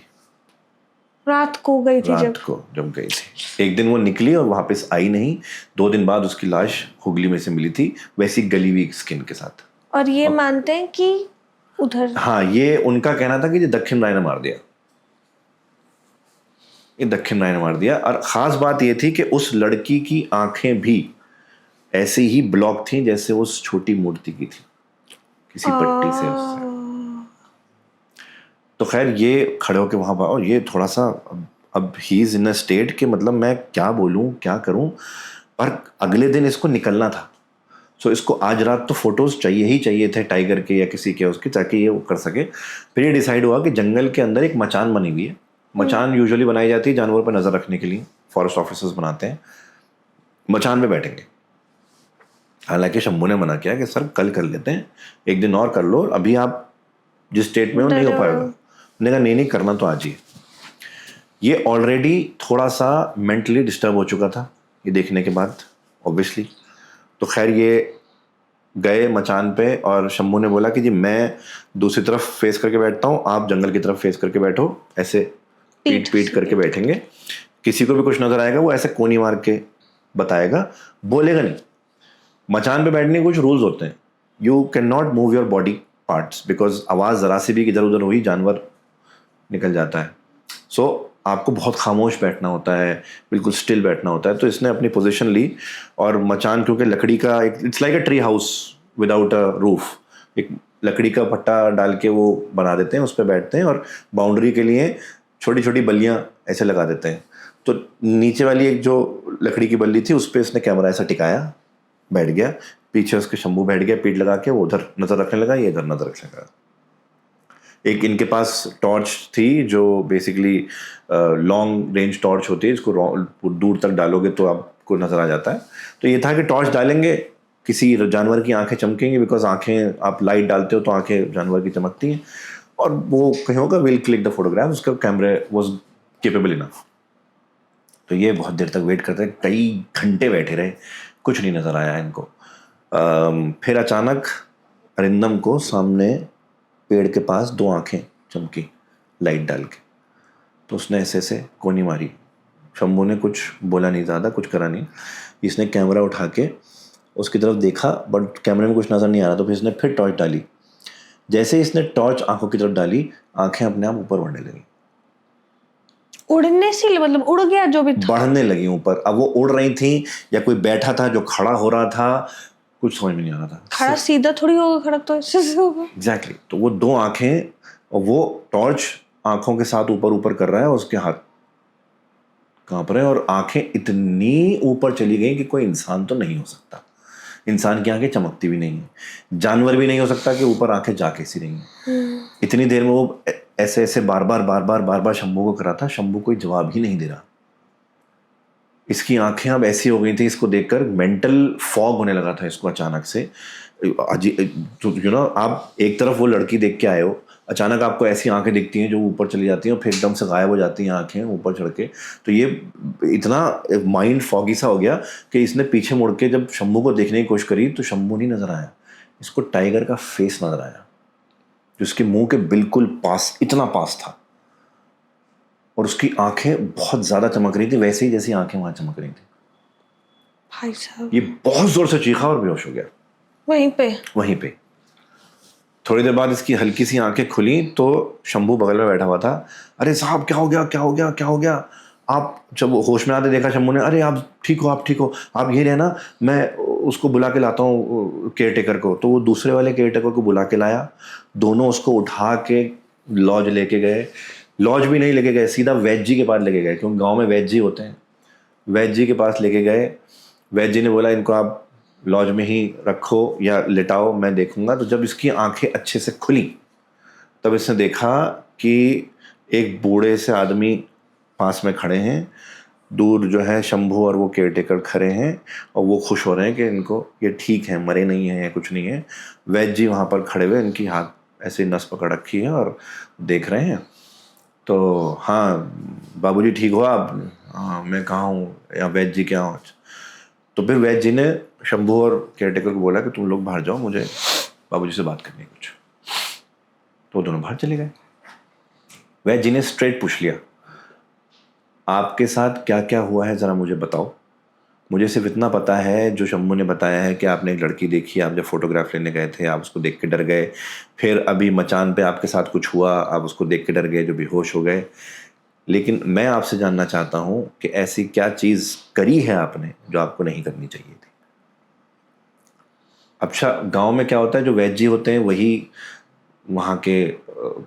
रात को गई थी रात को जब गई थी, एक दिन वो निकली और वापस आई नहीं। 2 दिन बाद उसकी लाश हुगली में से मिली थी, वैसी गली हुई स्किन के साथ। और ये मानते हैं कि उधर, हाँ, ये उनका कहना था कि ये दक्षिण राय ने मार दिया, ये दक्षिण राय ने मार दिया। और खास बात ये थी कि उस लड़की की आंखें भी ऐसी ही ब्लॉक थी जैसे उस छोटी मूर्ति की थी, किसी पट्टी से उससे। तो खैर ये खड़े होके वहां पर, और ये थोड़ा सा अब he is in a state कि मतलब मैं क्या बोलूं क्या करूं, पर अगले दिन इसको निकलना था। सो इसको आज रात तो फोटोज चाहिए ही चाहिए थे टाइगर के या किसी के उसके, ताकि ये वो कर सके। फिर ये डिसाइड हुआ कि जंगल के अंदर एक मचान बनी हुई है। मचान यूजुअली बनाई जाती है जानवरों पर नजर रखने के लिए, फॉरेस्ट ऑफिसर्स बनाते हैं। मचान में बैठेंगे। हालांकि शंभू ने मना किया कि सर कल कर लेते हैं, एक दिन और कर लो, अभी आप जिस स्टेट में हो नहीं हो पाएगा। मैंने कहा नहीं करना तो आज ही। ये ऑलरेडी थोड़ा सा मेंटली डिस्टर्ब हो चुका था ये देखने के बाद, ऑब्वियसली। तो खैर ये गए मचान पे, और शंभू ने बोला कि जी मैं दूसरी तरफ फेस करके बैठता हूँ, आप जंगल की तरफ फेस करके बैठो। ऐसे पीट करके बैठेंगे, किसी को भी कुछ नजर आएगा वो ऐसे कोनी मार के बताएगा, बोलेगा नहीं। मचान पे बैठने के कुछ रूल्स होते हैं। You can not move your body parts, because आवाज़ ज़रा सी भी इधर उधर हुई जानवर निकल जाता है। सो आपको बहुत खामोश बैठना होता है, बिल्कुल स्टिल बैठना होता है। तो इसने अपनी पोजीशन ली, और मचान क्योंकि लकड़ी का एक, it's like a tree house without a roof, एक लकड़ी का पट्टा डाल के वो बना देते हैं, उस पर बैठते हैं, और बाउंड्री के लिए छोटी छोटी बल्लियाँ ऐसे लगा देते हैं। तो नीचे वाली एक जो लकड़ी की बल्ली थी उस पर इसने कैमरा ऐसा टिकाया, बैठ गया, पीछे उसके शंभू बैठ गया पीठ लगा के, वो उधर नजर रखने लगा, ये इधर नजर रखने लगा। एक इनके पास टॉर्च थी जो बेसिकली लॉन्ग रेंज टॉर्च होती है, इसको दूर तक डालोगे तो आपको नजर आ जाता है। तो ये था कि टॉर्च डालेंगे, किसी जानवर की आंखें चमकेंगी, बिकॉज आंखें आप लाइट डालते हो तो आंखें जानवर की चमकती हैं, और वो कहीं होगा विल क्लिक द फोटोग्राफ, उसका कैमरे वाज केपेबल इनफ। तो ये बहुत देर तक वेट करते, कई घंटे बैठे रहे, कुछ नहीं नजर आया इनको। फिर अचानक अरिंदम को सामने पेड़ के पास 2 आंखें चमकी लाइट डाल के। तो उसने ऐसे ऐसे कोनी मारी। शंभू ने कुछ बोला नहीं, ज़्यादा कुछ करा नहीं। इसने कैमरा उठा के उसकी तरफ देखा, बट कैमरे में कुछ नज़र नहीं आ रहा। तो फिर इसने फिर टॉर्च डाली। जैसे इसने टॉर्च आंखों की तरफ डाली, आंखें अपने आप ऊपर बढ़ने लगी। उड़ने से मतलब उड़ गया जो भी था, बढ़ने लगी ऊपर। अब वो उड़ रही थी या कोई बैठा था जो खड़ा हो रहा था, कुछ समझ में नहीं आ रहा था। खड़ा सीधा थोड़ी होगा, खड़ा तो ऐसे से होगा। एग्जैक्टली। तो वो 2 आंखें, और वो टॉर्च आंखों के साथ ऊपर ऊपर कर रहा है, उसके हाथ कांप रहे हैं, और आंखें इतनी ऊपर चली गई कि कोई इंसान तो नहीं हो सकता। इंसान की आंखें चमकती भी नहीं है, जानवर भी नहीं हो सकता कि ऊपर आंखें जा कैसी रही हैं। इतनी देर में वो ऐसे ऐसे बार बार शंभू को कर रहा था। शंभू कोई जवाब ही नहीं दे रहा। इसकी आंखें अब ऐसी हो गई थी, इसको देखकर मेंटल फॉग होने लगा था इसको अचानक से। आप एक तरफ वो लड़की देख के आए हो, अचानक आपको ऐसी आंखें दिखती हैं जो ऊपर चली जाती हैं और फिर एकदम से गायब हो जाती हैं आंखें ऊपर चढ़ के। तो ये इतना माइंड फॉगी सा हो गया कि इसने पीछे मुड़ के जब शंभू को देखने की कोशिश करी तो शंभू नहीं नजर आया, इसको टाइगर का फेस नजर आया, जो उसके मुंह के बिल्कुल पास, इतना पास था, और उसकी आंखें बहुत ज्यादा चमक रही थी, वैसे ही जैसी आंखें वहां चमक रही थी। भाई साहब, ये बहुत जोर से चीखा और बेहोश हो गया वहीं पे। थोड़ी देर बाद इसकी हल्की सी आंखें खुली तो शंभू बगल में बैठा हुआ था। अरे साहब क्या हो गया, क्या हो गया, क्या हो गया? आप जब होश में आते देखा शंभू ने, अरे आप ठीक हो, आप ठीक हो, आप ये रहना, मैं उसको बुला के लाता हूँ केयर टेकर को। तो वो दूसरे वाले केयर टेकर को बुला के लाया, दोनों उसको उठा के लॉज लेके गए। लॉज भी नहीं लेके गए, सीधा वैद जी के पास लेके गए, क्योंकि गांव में वैद जी होते हैं। वैद जी के पास लेके गए, वैद जी ने बोला इनको आप लॉज में ही रखो या लिटाओ, मैं देखूंगा। तो जब इसकी आंखें अच्छे से खुली तब इसने देखा कि एक बूढ़े से आदमी पास में खड़े हैं, दूर जो है शंभू और वो केयर टेकर खड़े हैं, और वो खुश हो रहे हैं कि इनको ये ठीक है, मरे नहीं हैं या कुछ नहीं है। वैद जी वहाँ पर खड़े हुए, इनकी हाथ ऐसे नस पकड़ रखी है और देख रहे हैं। तो हाँ बाबूजी ठीक हो आप? हाँ मैं कहाँ हूँ, या वैद जी क्या हो? तो फिर वैद जी ने शंभू और केयरटेकर को बोला कि तुम लोग बाहर जाओ, मुझे बाबूजी से बात करनी है कुछ। तो दोनों बाहर चले गए। वैद जी ने स्ट्रेट पूछ लिया, आपके साथ क्या क्या हुआ है ज़रा मुझे बताओ। मुझे सिर्फ इतना पता है जो शंभू ने बताया है कि आपने एक लड़की देखी, आप जब फोटोग्राफ लेने गए थे आप उसको देख के डर गए, फिर अभी मचान पे आपके साथ कुछ हुआ, आप उसको देख के डर गए, जो बेहोश हो गए। लेकिन मैं आपसे जानना चाहता हूँ कि ऐसी क्या चीज़ करी है आपने जो आपको नहीं करनी चाहिए थी। अच्छा, गांव में क्या होता है, जो वैद जी होते हैं वही वहाँ के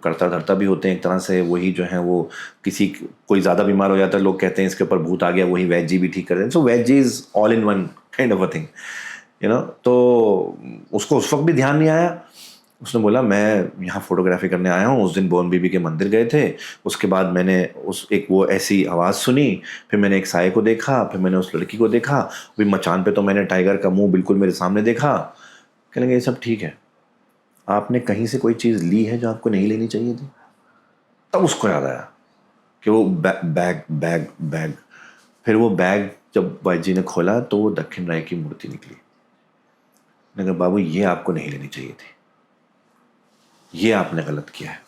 करता धरता भी होते हैं एक तरह से। वही जो है वो किसी कोई ज़्यादा बीमार हो जाता है, लोग कहते हैं इसके ऊपर भूत आ गया, वही वैद जी भी ठीक कर देते हैं। So vaid ji is all in one kind of a thing, you know. तो उसको उस वक्त भी ध्यान नहीं आया। उसने बोला मैं यहाँ फोटोग्राफी करने आया हूँ, उस दिन बोन बीबी के मंदिर गए थे, उसके बाद मैंने उस एक वो ऐसी आवाज़ सुनी, फिर मैंने एक साये को देखा, फिर मैंने उस लड़की को देखा, अभी मचान पे तो मैंने टाइगर का मुंह बिल्कुल मेरे सामने देखा। कहेंगे ये सब ठीक है, आपने कहीं से कोई चीज़ ली है जो आपको नहीं लेनी चाहिए थी? तब उसको याद आया कि वो बैग बैग बैग। फिर वो बैग जब वाई जी ने खोला तो वो दक्षिण राय की मूर्ति निकली। मैंने कहा बाबू ये आपको नहीं लेनी चाहिए थी, ये आपने गलत किया है,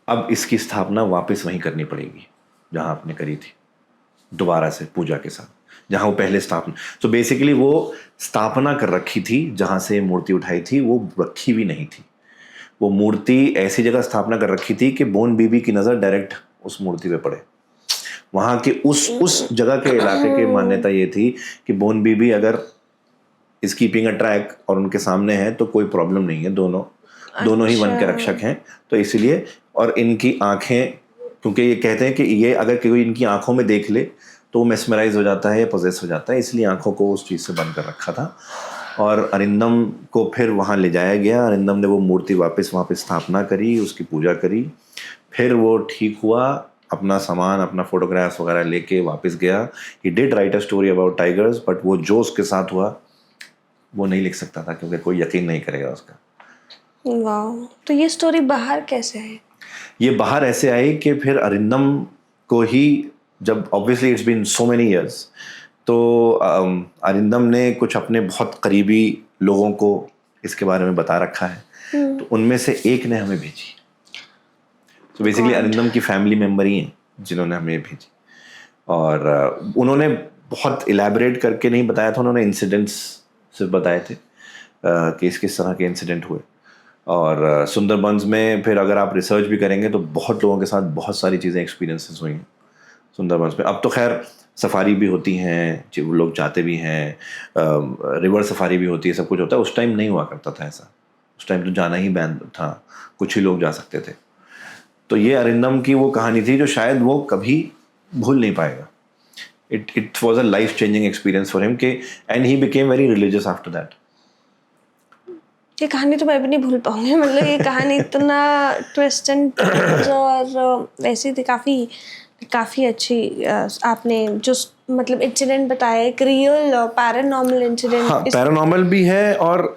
अब इसकी स्थापना वापस वहीं करनी पड़ेगी जहां आपने करी थी, दोबारा से पूजा के साथ, जहां वो पहले स्थापना। तो बेसिकली वो स्थापना कर रखी थी, जहां से मूर्ति उठाई थी वो रखी भी नहीं थी। वो मूर्ति ऐसी जगह स्थापना कर रखी थी कि बोन बीबी की नज़र डायरेक्ट उस मूर्ति पे पड़े। वहां के उस जगह के इलाके की मान्यता ये थी कि बोन बीबी अगर इज कीपिंग अ ट्रैक और उनके सामने है तो कोई प्रॉब्लम नहीं है, दोनों ही वन के रक्षक हैं। तो इसलिए, और इनकी आंखें, क्योंकि ये कहते हैं कि ये अगर कोई इनकी आंखों में देख ले तो वो मेस्मराइज हो जाता है या पोजेस हो जाता है, इसलिए आंखों को उस चीज़ से बंद कर रखा था। और अरिंदम को फिर वहाँ ले जाया गया, अरिंदम ने वो मूर्ति वापस वहाँ पे स्थापना करी, उसकी पूजा करी, फिर वो ठीक हुआ, अपना सामान अपना फोटोग्राफ्स वगैरह लेके वापस गया। He did right a story about tigers, but वो जो उसके साथ हुआ वो नहीं लिख सकता था, क्योंकि कोई यकीन नहीं करेगा उसका। वाह, तो ये स्टोरी बाहर कैसे है? ये बाहर ऐसे आई कि फिर अरिंदम को ही, जब obviously it's been so many years, तो अरिंदम ने कुछ अपने बहुत करीबी लोगों को इसके बारे में बता रखा है, तो उनमें से एक ने हमें भेजी। तो बेसिकली अरिंदम की फैमिली मेम्बर ही हैं जिन्होंने हमें भेजी, और उन्होंने बहुत इलेबरेट करके नहीं बताया था, उन्होंने इंसिडेंट्स सिर्फ बताए थे कि किस तरह के इंसिडेंट हुए। और सुंदरबंस में फिर अगर आप रिसर्च भी करेंगे तो बहुत लोगों के साथ बहुत सारी चीज़ें एक्सपीरियंसेस हुई हैं सुंदरबंस में। अब तो खैर सफारी भी होती हैं, वो लोग जाते भी हैं, रिवर सफारी भी होती है, सब कुछ होता है। उस टाइम नहीं हुआ करता था ऐसा, उस टाइम तो जाना ही बैन था, कुछ ही लोग जा सकते थे। तो ये अरिंदम की वो कहानी थी जो शायद वो कभी भूल नहीं पाएगा। It was a life changing experience for him के, and he became very religious after that. ये कहानी तो मैं भी नहीं भूल पाऊंगी, मतलब ये कहानी इतना ट्विस्ट एंड टर्न्स और वैसी थी, काफ़ी अच्छी। आपने जो मतलब इंसिडेंट बताया, एक रियल पैरानॉर्मल इंसिडेंट। हाँ, पैरानॉर्मल भी है, और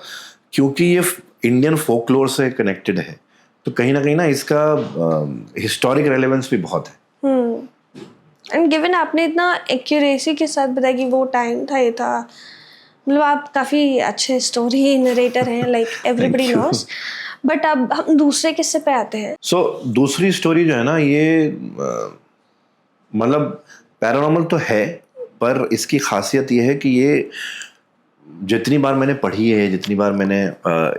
क्योंकि ये इंडियन फोकलोर से कनेक्टेड है तो कहीं ना इसका हिस्टोरिक रेलेवेंस भी बहुत है। एंड गिवन आपने इतना एक्यूरेसी के साथ बताया कि वो टाइम था, ये था, मतलब आप काफ़ी अच्छे स्टोरी नरेटर हैं, लाइक एवरीबडी नोस। बट अब हम दूसरे किस्से पे आते हैं। दूसरी स्टोरी जो है ना, ये मतलब पैरानॉर्मल तो है, पर इसकी खासियत ये है कि ये जितनी बार मैंने पढ़ी है, जितनी बार मैंने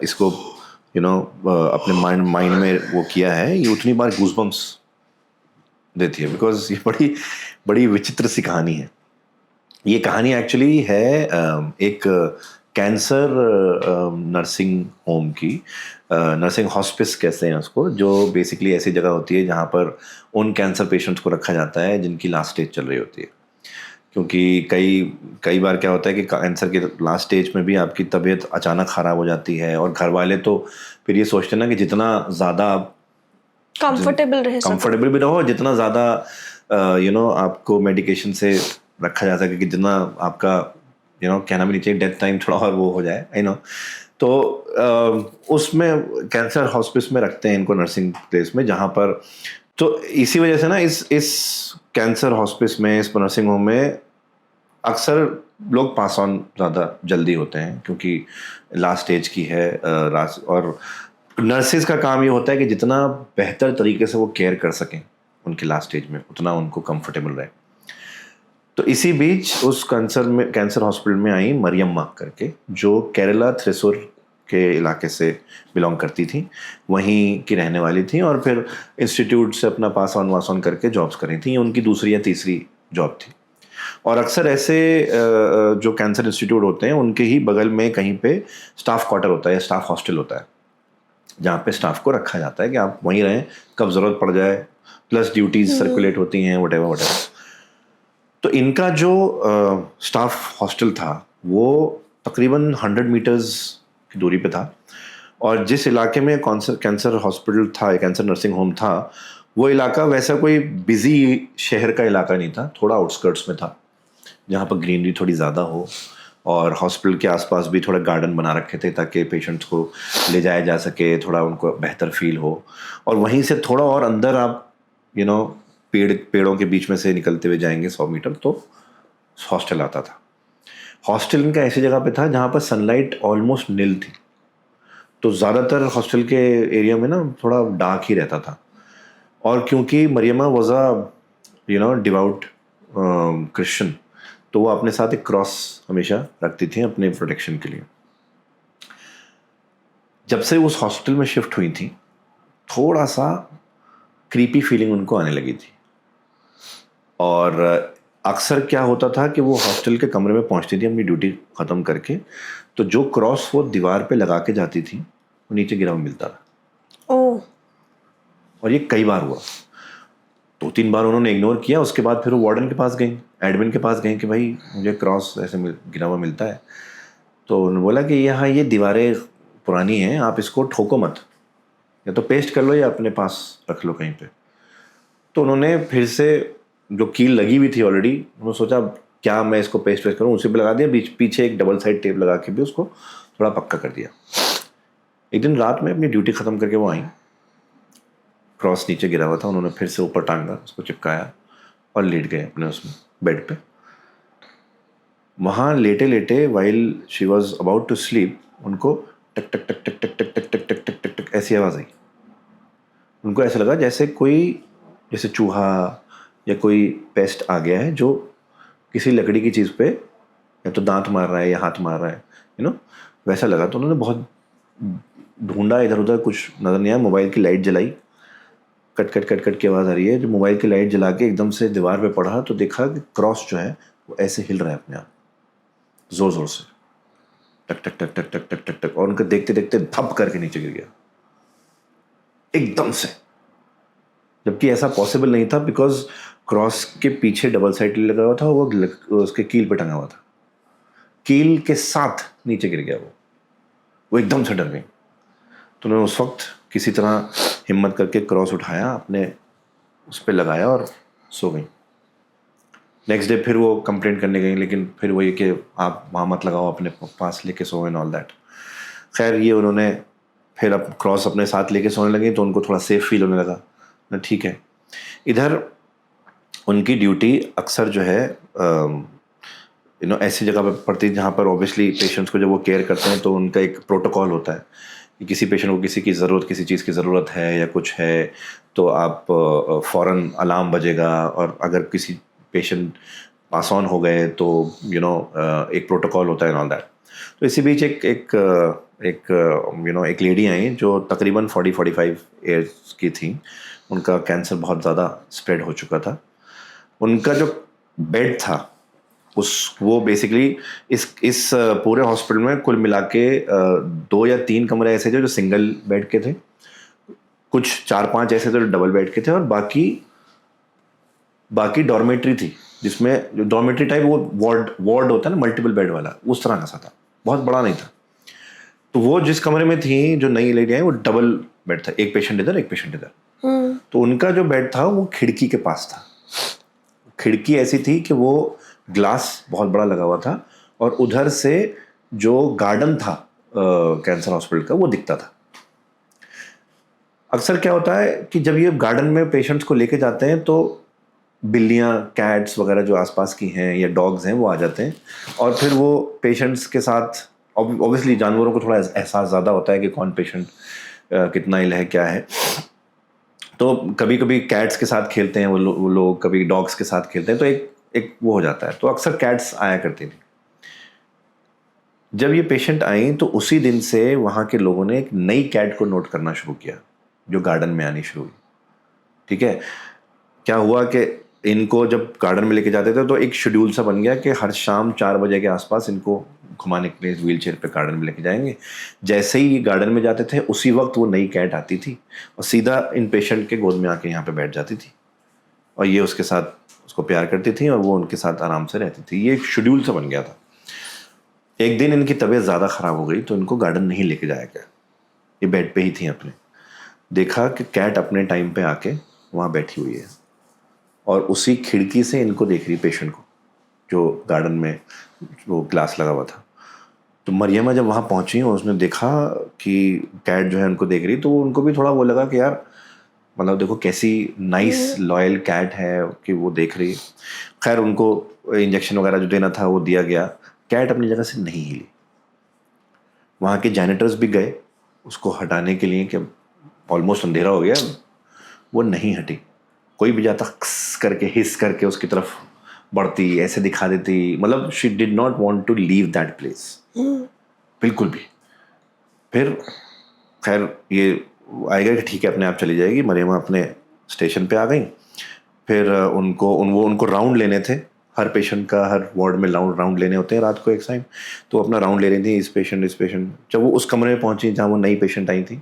इसको अपने माइंड में वो किया है, ये उतनी बार गूज़बम्स देती है, बिकॉज ये बड़ी बड़ी विचित्र सी कहानी है। ये कहानी एक्चुअली है एक कैंसर नर्सिंग होम की, नर्सिंग हॉस्पिस कहते हैं उसको, जो बेसिकली ऐसी जगह होती है जहाँ पर उन कैंसर पेशेंट्स को रखा जाता है जिनकी लास्ट स्टेज चल रही होती है। क्योंकि कई कई बार क्या होता है कि कैंसर के लास्ट स्टेज में भी आपकी तबीयत अचानक ख़राब हो जाती है, और घर वाले तो फिर ये सोचते हैं ना कि जितना ज़्यादा आप कंफर्टेबल भी रहो, जितना ज़्यादा आपको मेडिकेशन से रखा जा सके, कि जितना आपका कहना भी नहीं चाहिए डेथ टाइम थोड़ा और वो हो जाए, तो उसमें कैंसर हॉस्पिस में रखते हैं इनको, नर्सिंग प्लेस में, जहाँ पर तो इसी वजह से ना इस कैंसर हॉस्पिस में, इस नर्सिंग होम में अक्सर लोग पास ऑन ज़्यादा जल्दी होते हैं, क्योंकि लास्ट स्टेज की है। और नर्सेज का काम ये होता है कि जितना बेहतर तरीके से वो केयर कर सकें उनके लास्ट स्टेज में, उतना उनको कंफर्टेबल रहे। तो इसी बीच उस कैंसर हॉस्पिटल में आई मरियम्मा करके, जो केरला थ्रिसुर के इलाके से बिलोंग करती थी, वहीं की रहने वाली थी, और फिर इंस्टीट्यूट से अपना पास ऑन करके जॉब्स कर रही थी। ये उनकी दूसरी या तीसरी जॉब थी। और अक्सर ऐसे जो कैंसर इंस्टीट्यूट होते हैं उनके ही बगल में कहीं पे स्टाफ क्वार्टर होता है या स्टाफ हॉस्टल होता है, जहाँ पे स्टाफ को रखा जाता है कि आप वहीं रहें, कब ज़रूरत पड़ जाए, प्लस ड्यूटीज सर्कुलेट होती हैं, वटेवर। तो इनका जो स्टाफ हॉस्टल था वो तकरीबन 100 मीटर्स की दूरी पे था, और जिस इलाके में कैंसर हॉस्पिटल था, कैंसर नर्सिंग होम था, वो इलाका वैसा कोई बिजी शहर का इलाका नहीं था, थोड़ा आउटस्कर्ट्स में था, जहाँ पर ग्रीनरी थोड़ी ज़्यादा हो, और हॉस्पिटल के आसपास भी थोड़ा गार्डन बना रखे थे ताकि पेशेंट्स को ले जाया जा सके, थोड़ा उनको बेहतर फील हो। और वहीं से थोड़ा और अंदर आप पेड़ों के बीच में से निकलते हुए जाएंगे 100 मीटर तो हॉस्टल आता था। हॉस्टल इनका ऐसी जगह पे था जहाँ पर सनलाइट ऑलमोस्ट नील थी, तो ज़्यादातर हॉस्टल के एरिया में ना थोड़ा डार्क ही रहता था। और क्योंकि मरियमा वॉज अ डिवाउट क्रिश्चियन, तो वो अपने साथ एक क्रॉस हमेशा रखती थी अपने प्रोटेक्शन के लिए। जब से उस हॉस्पिटल में शिफ्ट हुई थी, थोड़ा सा क्रीपी फीलिंग उनको आने लगी थी, और अक्सर क्या होता था कि वो हॉस्टल के कमरे में पहुंचती थी अपनी ड्यूटी ख़त्म करके, तो जो क्रॉस वो दीवार पे लगा के जाती थी वो नीचे गिरा हुआ मिलता था। ओह। और ये कई बार हुआ, 2-3 बार उन्होंने इग्नोर किया। उसके बाद फिर वो वार्डन के पास गई, एडमिन के पास गई कि भाई मुझे क्रॉस ऐसे गिरा हुआ मिलता है। तो उन्होंने बोला कि यहाँ ये दीवारें पुरानी हैं, आप इसको ठोको मत, या तो पेस्ट कर लो या अपने पास रख लो कहीं पे। तो उन्होंने फिर से, जो कील लगी हुई थी ऑलरेडी, उन्होंने सोचा क्या मैं इसको पेस्ट करूँ, उसी पे लगा दिया, पीछे एक डबल साइड टेप लगा के भी उसको थोड़ा पक्का कर दिया। एक दिन रात में अपनी ड्यूटी ख़त्म करके वो आई, क्रॉस नीचे गिरा हुआ था, उन्होंने फिर से ऊपर टांगा, उसको चिपकाया और लेट गए अपने उसमें बेड पे। वहाँ लेटे लेटे while she was about to sleep, उनको टक टक टक टक टक टक टक टक टक टक टक टक ऐसी आवाज़ आई। उनको ऐसा लगा जैसे चूहा या कोई पेस्ट आ गया है जो किसी लकड़ी की चीज़ पे या तो दांत मार रहा है या हाथ मार रहा है, वैसा लगा। तो उन्होंने बहुत ढूंढा, इधर उधर कुछ नज़र नहीं आया। मोबाइल की लाइट जलाई, कट कट कट कट की आवाज़ आ रही है। जो मोबाइल की लाइट जला के एकदम से दीवार पे पड़ा तो देखा कि क्रॉस जो है वो ऐसे हिल रहा है अपने आप, ज़ोर ज़ोर से, टक टक टक टक टक टक टक टक, और उनको देखते देखते धप करके नीचे गिर गया एकदम से। जबकि ऐसा पॉसिबल नहीं था, बिकॉज क्रॉस के पीछे डबल साइड लगा हुआ था, वो उसके कील पे टंगा हुआ था, कील के साथ नीचे गिर गया वो एकदम से डर गई। तो उन्होंने उस वक्त किसी तरह हिम्मत करके क्रॉस उठाया, अपने उस पर लगाया और सो गई। नेक्स्ट डे फिर वो कंप्लेंट करने गई, लेकिन फिर वो ये कि आप वहाँ मत लगाओ, अपने पास लेके सो एंड ऑल दैट। खैर ये उन्होंने फिर अब क्रॉस अपने साथ लेके सोने लगी, तो उनको थोड़ा सेफ फील होने लगा, ना ठीक है। इधर उनकी ड्यूटी अक्सर जो है ऐसी जगह पर पड़ती है जहाँ पर ऑब्वियसली पेशेंट्स को जब वो केयर करते हैं तो उनका एक प्रोटोकॉल होता है कि किसी पेशेंट को किसी चीज़ की ज़रूरत है या कुछ है तो आप फ़ौरन अलार्म बजेगा, और अगर किसी पेशेंट पास ऑन हो गए तो एक प्रोटोकॉल होता है एंड ऑल दैट। तो इसी बीच एक लेडी आई जो तकरीबन 40-45 ईयर्स की थी। उनका कैंसर बहुत ज़्यादा स्प्रेड हो चुका था। उनका जो बेड था वो बेसिकली इस पूरे हॉस्पिटल में कुल मिला के 2 या 3 कमरे ऐसे थे जो सिंगल बेड के थे, कुछ 4-5 ऐसे थे जो डबल बेड के थे, और बाकी डॉर्मेट्री थी, जिसमें जो डॉर्मेट्री टाइप वो वार्ड होता है ना, मल्टीपल बेड वाला, उस तरह का सा था, बहुत बड़ा नहीं था। तो वो जिस कमरे में थी जो नई लेडी आई, वो डबल बेड था, एक पेशेंट इधर एक पेशेंट इधर। तो उनका जो बेड था वो खिड़की के पास था। खिड़की ऐसी थी कि वो ग्लास बहुत बड़ा लगा हुआ था, और उधर से जो गार्डन था कैंसर हॉस्पिटल का वो दिखता था। अक्सर क्या होता है कि जब ये गार्डन में पेशेंट्स को लेके जाते हैं तो बिल्लियाँ, कैट्स वगैरह जो आसपास की हैं या डॉग्स हैं वो आ जाते हैं, और फिर वो पेशेंट्स के साथ, ऑब्वियसली जानवरों को थोड़ा एहसास ज़्यादा होता है कि कौन पेशेंट कितना इल है, क्या है। तो कभी कभी कैट्स के साथ खेलते हैं वो लोग, कभी डॉग्स के साथ खेलते हैं, तो एक वो हो जाता है। तो अक्सर कैट्स आया करती थी। जब ये पेशेंट आई तो उसी दिन से वहाँ के लोगों ने एक नई कैट को नोट करना शुरू किया जो गार्डन में आनी शुरू हुई। ठीक है, क्या हुआ कि इनको जब गार्डन में लेके जाते थे तो एक शेड्यूल सा बन गया कि हर शाम 4 बजे के आसपास इनको घुमाने के लिए व्हील चेयर पर गार्डन में लेके जाएंगे। जैसे ही ये गार्डन में जाते थे उसी वक्त वो नई कैट आती थी और सीधा इन पेशेंट के गोद में आके यहाँ पे बैठ जाती थी, और ये उसके साथ उसको प्यार करती थी और वो उनके साथ आराम से रहती थी। ये एक शेड्यूल सा बन गया था। एक दिन इनकी तबीयत ज़्यादा ख़राब हो गई तो इनको गार्डन नहीं लेके जाया गया, ये बेड पे ही थी अपने। देखा कि कैट अपने टाइम पे आके वहाँ बैठी हुई है और उसी खिड़की से इनको देख रही, पेशेंट को, जो गार्डन में वो ग्लास लगा हुआ था। तो मरियमा जब वहाँ पहुँची और उसने देखा कि कैट जो है उनको देख रही, तो उनको भी थोड़ा वो लगा कि यार, मतलब देखो कैसी नाइस लॉयल कैट है कि वो देख रही। खैर उनको इंजेक्शन वगैरह जो देना था वो दिया गया। कैट अपनी जगह से नहीं हिली। वहाँ के जैनिटर्स भी गए उसको हटाने के लिए कि ऑलमोस्ट अंधेरा हो गया, वो नहीं हटी। कोई भी जाता खस करके हिस करके उसकी तरफ बढ़ती, ऐसे दिखा देती, मतलब she did not want to leave that place बिल्कुल भी। फिर खैर ये आएगा कि ठीक है अपने आप चली जाएगी। मरियमा अपने स्टेशन पे आ गई। फिर उनको राउंड लेने थे, हर पेशेंट का हर वार्ड में राउंड लेने होते हैं रात को एक टाइम। तो अपना राउंड ले रही थी, इस पेशेंट। जब वो उस कमरे में पहुंची जहाँ वो नई पेशेंट आई थी,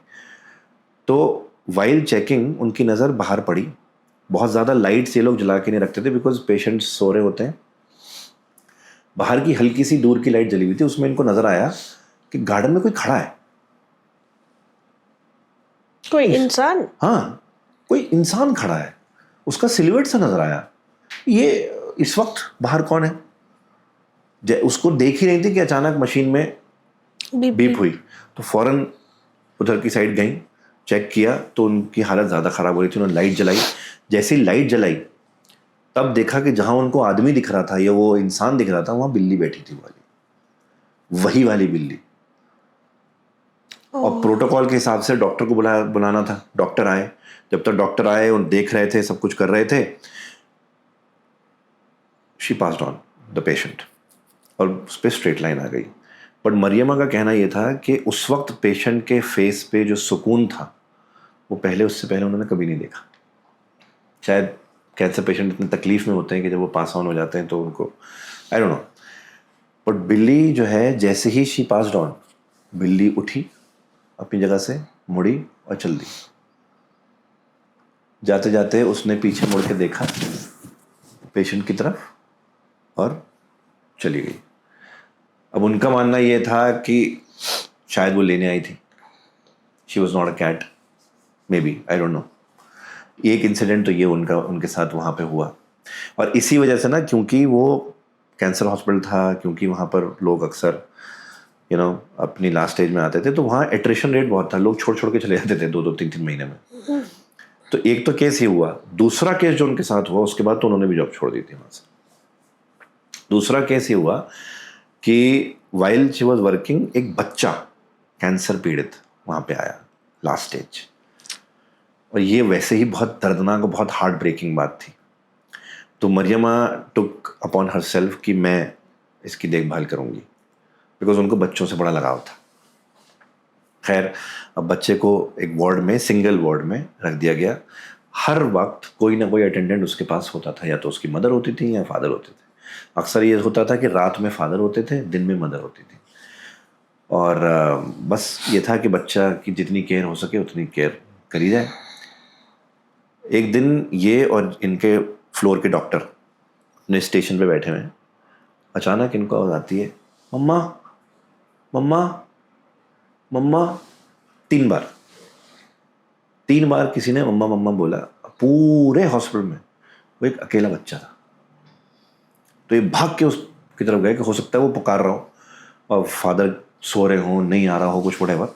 तो वाइल चेकिंग उनकी नज़र बाहर पड़ी। बहुत ज़्यादा लाइट्स ये लोग जला के नहीं रखते थे बिकॉज पेशेंट्स सो रहे होते हैं। बाहर की हल्की सी दूर की लाइट जली हुई थी, उसमें इनको नज़र आया कि गार्डन में कोई खड़ा है। कोई इंसान? हाँ, कोई इंसान खड़ा है, उसका सिलुएट सा नजर आया। ये इस वक्त बाहर कौन है? उसको देख ही रही थी कि अचानक मशीन में बीप हुई। तो फौरन उधर की साइड गई, चेक किया तो उनकी हालत ज़्यादा ख़राब हो रही थी। उन्होंने लाइट जलाई। जैसे ही लाइट जलाई तब देखा कि जहाँ उनको आदमी दिख रहा था या वो इंसान दिख रहा था, वहाँ बिल्ली बैठी थी, वही वाली बिल्ली। और प्रोटोकॉल के हिसाब से डॉक्टर को बुलाना था। डॉक्टर आए। जब तक डॉक्टर आए और देख रहे थे, सब कुछ कर रहे थे, she passed on the patient और उस पर स्ट्रेट लाइन आ गई। बट मरियमा का कहना यह था कि उस वक्त पेशेंट के फेस पे जो सुकून था वो उससे पहले उन्होंने कभी नहीं देखा। शायद कैंसर पेशेंट इतनी तकलीफ में होते हैं कि जब वो पास ऑन हो जाते हैं तो उनको आई डोंट नो। बट बिल्ली जो है, जैसे ही शी पास्ड ऑन, बिल्ली उठी, अपनी जगह से मुड़ी और चल दी। जाते जाते उसने पीछे मुड़ के देखा पेशेंट की तरफ और चली गई। अब उनका मानना यह था कि शायद वो लेने आई थी। She was not a cat, maybe, I don't know. एक इंसिडेंट तो ये उनके साथ वहाँ पे हुआ। और इसी वजह से ना, क्योंकि वो कैंसर हॉस्पिटल था, क्योंकि वहाँ पर लोग अक्सर अपनी लास्ट स्टेज में आते थे, तो वहाँ एट्रिशन रेट बहुत था। लोग छोड़ के चले जाते थे 2-2, 3-3 महीने में। तो एक तो केस ही हुआ। दूसरा केस जो उनके साथ हुआ उसके बाद तो उन्होंने भी जॉब छोड़ दी थी वहाँ से। दूसरा केस ये हुआ कि वाइल शी वॉज वर्किंग, एक बच्चा कैंसर पीड़ित वहाँ पे आया लास्ट स्टेज। और ये वैसे ही बहुत दर्दनाक, बहुत हार्ट ब्रेकिंग बात थी। तो मरियमा टुक अपॉन हर सेल्फ कि मैं इसकी देखभाल करूँगी, बिकॉज उनको बच्चों से बड़ा लगाव था। खैर अब बच्चे को एक वार्ड में, सिंगल वार्ड में रख दिया गया। हर वक्त कोई ना कोई अटेंडेंट उसके पास होता था, या तो उसकी मदर होती थी या फादर होते थे। अक्सर ये होता था कि रात में फादर होते थे, दिन में मदर होती थी। और बस ये था कि बच्चा की जितनी केयर हो सके उतनी केयर करी जाए। एक दिन ये और इनके फ्लोर के डॉक्टर अपने स्टेशन पे बैठे हुए हैं, अचानक इनको आवाज़ आती है, मम्मा मम्मा मम्मा। 3 बार किसी ने मम्मा मम्मा बोला। पूरे हॉस्पिटल में वो एक अकेला बच्चा था। तो ये भाग के उसकी तरफ गए कि हो सकता है वो पुकार रहा हो और फादर सो रहे हो, नहीं आ रहा हो कुछ, व्हाटएवर।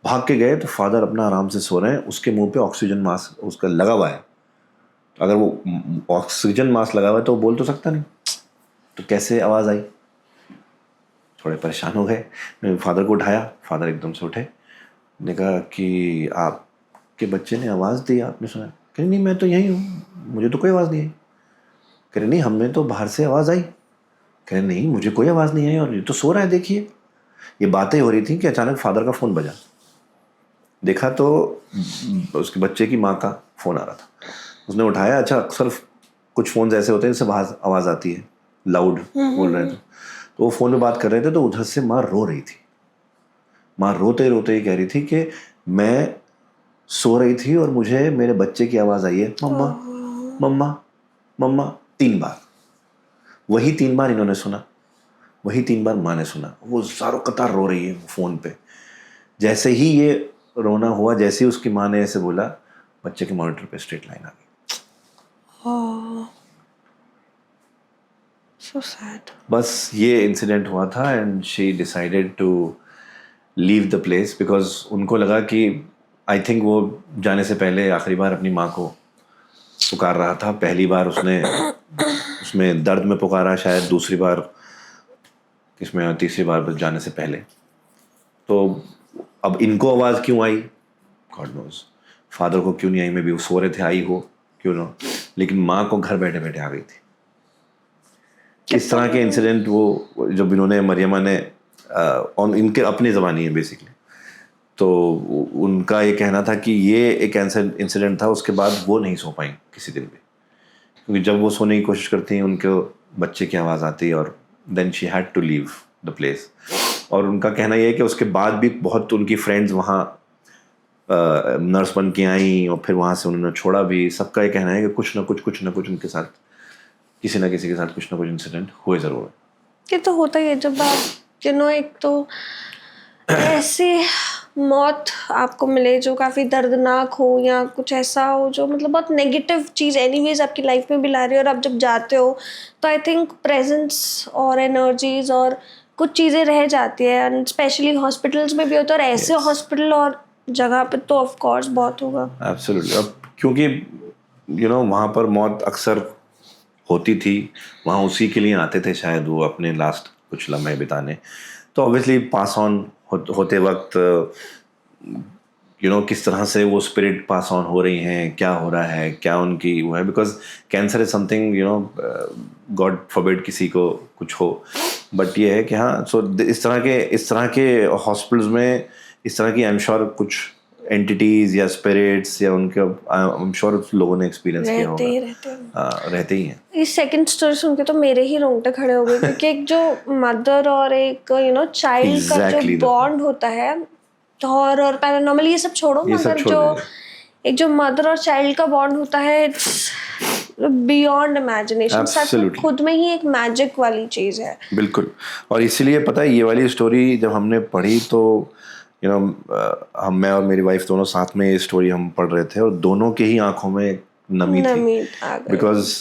भाग के गए तो फादर अपना आराम से सो रहे हैं, उसके मुंह पे ऑक्सीजन मास्क उसका लगा हुआ है। अगर वो ऑक्सीजन मास्क लगा हुआ है तो वो बोल तो सकता नहीं, तो कैसे आवाज़ आई? थोड़े परेशान हो गए। मैंने फादर को उठाया, फादर एकदम से उठे, ने कहा कि आपके बच्चे ने आवाज़ दी, आपने सुना? कह रही नहीं, मैं तो यहीं हूँ, मुझे तो कोई आवाज़ नहीं आई। कह रही नहीं, हमने तो बाहर से आवाज़ आई। कह रहे नहीं, मुझे कोई आवाज़ नहीं आई और ये तो सो रहा है, देखिए। ये बातें हो रही थी कि अचानक फादर का फ़ोन बजा। देखा तो उसके बच्चे की माँ का फ़ोन आ रहा था। उसने उठाया। अच्छा, अक्सर कुछ फ़ोन ऐसे होते हैं जिससे बाहर आवाज़ आती है, लाउड बोल रहे थे, तो वो फ़ोन में बात कर रहे थे। तो उधर से माँ रो रही थी। माँ रोते रोते ही कह रही थी कि मैं सो रही थी और मुझे मेरे बच्चे की आवाज़ आई है, मम्मा मम्मा मम्मा। 3 बार। वही 3 बार इन्होंने सुना, वही 3 बार माँ ने सुना। वो ज़ारो कतार रो रही है फ़ोन पे। जैसे ही ये रोना हुआ, जैसे ही उसकी माँ ने ऐसे बोला, बच्चे के मॉनिटर पे स्ट्रेट लाइन आ गई। So sad. बस ये इंसिडेंट हुआ था and she decided to leave the place because उनको लगा कि आई थिंक वो जाने से पहले आखिरी बार अपनी माँ को पुकार रहा था। पहली बार उसमें दर्द में पुकारा, शायद दूसरी बार इसमें, तीसरी बार बस जाने से पहले। तो अब इनको आवाज़ क्यों आई, गॉड नोज। फादर को क्यों नहीं आई, मे बी वो सो रहे थे, आई हो, क्यों ना। लेकिन माँ को घर बैठे बैठे आ गई थी। इस तरह के इंसिडेंट वो जब इन्होंने, मरियमा ने, और इनके अपनी ज़बानी है बेसिकली, तो उनका ये कहना था कि ये एक इंसिडेंट था, उसके बाद वो नहीं सो पाई किसी दिन भी, क्योंकि जब वो सोने की कोशिश करती उनके बच्चे की आवाज़ आती और then she had to leave the place. और उनका कहना ये है कि उसके बाद भी बहुत उनकी फ्रेंड्स वहाँ नर्स बन के आई और फिर वहाँ से उन्होंने छोड़ा भी। सबका ये कहना है कि कुछ ना कुछ उनके साथ, किसी ना किसी के साथ कुछ ना कुछ इंसिडेंट हुए ज़रूर है। ये तो होता ही है जब आप एक तो ऐसी मौत आपको मिले जो काफ़ी दर्दनाक हो, या कुछ ऐसा हो जो मतलब बहुत नेगेटिव चीज़ एनीवेज आपकी लाइफ में भी ला रही है, और आप जब जाते हो तो आई थिंक प्रेजेंस और एनर्जीज और कुछ चीज़ें रह जाती है, एंड स्पेशली हॉस्पिटल्स में भी होता है, और ऐसे हॉस्पिटल और जगह पे तो ऑफ कोर्स बहुत होगा। एब्सोल्युटली। अब क्योंकि वहाँ पर मौत अक्सर होती थी, वहाँ उसी के लिए आते थे शायद वो अपने लास्ट कुछ लम्हे बिताने। तो ऑब्वियसली पास ऑन होते वक्त किस तरह से वो स्पिरिट पास ऑन हो रही हैं, क्या हो रहा है, क्या उनकी वो है, because cancer is something God forbid किसी को कुछ हो, बट ये है कि हाँ। सो इस तरह के हॉस्पिटल्स में इस तरह की आई एम श्योर कुछ एंटिटीज या स्पिरिट्स या उनके आई एम श्योर लोगों ने एक्सपीरियंस किया होगा, रहते ही हैं। इस सेकंड स्टोरी सुन के तो मेरे ही रोंगटे खड़े हो गए, क्योंकि एक जो मदर और एक चाइल्ड का जो बॉन्ड होता है, हॉरर और पैरानॉर्मल ये सब छोड़ो, मगर जो एक जो मदर और चाइल्ड का बॉन्ड होता है, इट्स बियॉन्ड इमेजिनेशन। सच में खुद में ही एक मैजिक वाली चीज है। बिल्कुल। और इसीलिए पता है, ये वाली स्टोरी जब हमने पढ़ी तो मैं और मेरी वाइफ दोनों साथ में ये स्टोरी हम पढ़ रहे थे, और दोनों के ही आंखों में नमी थी, बिकॉज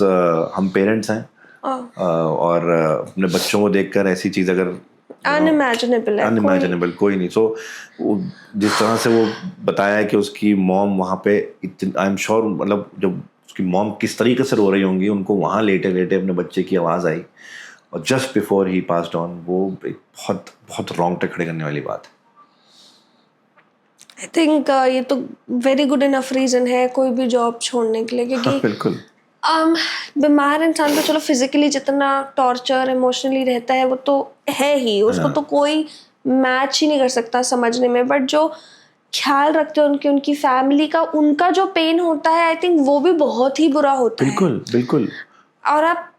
हम पेरेंट्स हैं और अपने बच्चों को देखकर ऐसी चीज़ अगर अनइमेजिनेबल कोई नहीं। सो जिस तरह से वो बताया कि उसकी मॉम वहाँ पे, आई एम श्योर, मतलब जब उसकी मॉम किस तरीके से रो रही होंगी, उनको वहाँ लेटे लेटे अपने बच्चे की आवाज़ आई और just before he passed on, वो एक बहुत बहुत रोंगटे खड़े करने वाली बात है। आई थिंक ये तो वेरी गुड इनफ रीज़न है कोई भी जॉब छोड़ने के लिए, क्योंकि बिल्कुल बीमार इंसान तो चलो फिजिकली जितना टॉर्चर इमोशनली रहता है वो तो है ही, उसको तो कोई मैच ही नहीं कर सकता समझने में, बट जो ख्याल रखते हैं उनकी फैमिली का, उनका जो पेन होता है आई थिंक वो भी बहुत ही बुरा होता है। बिल्कुल बिल्कुल। और आप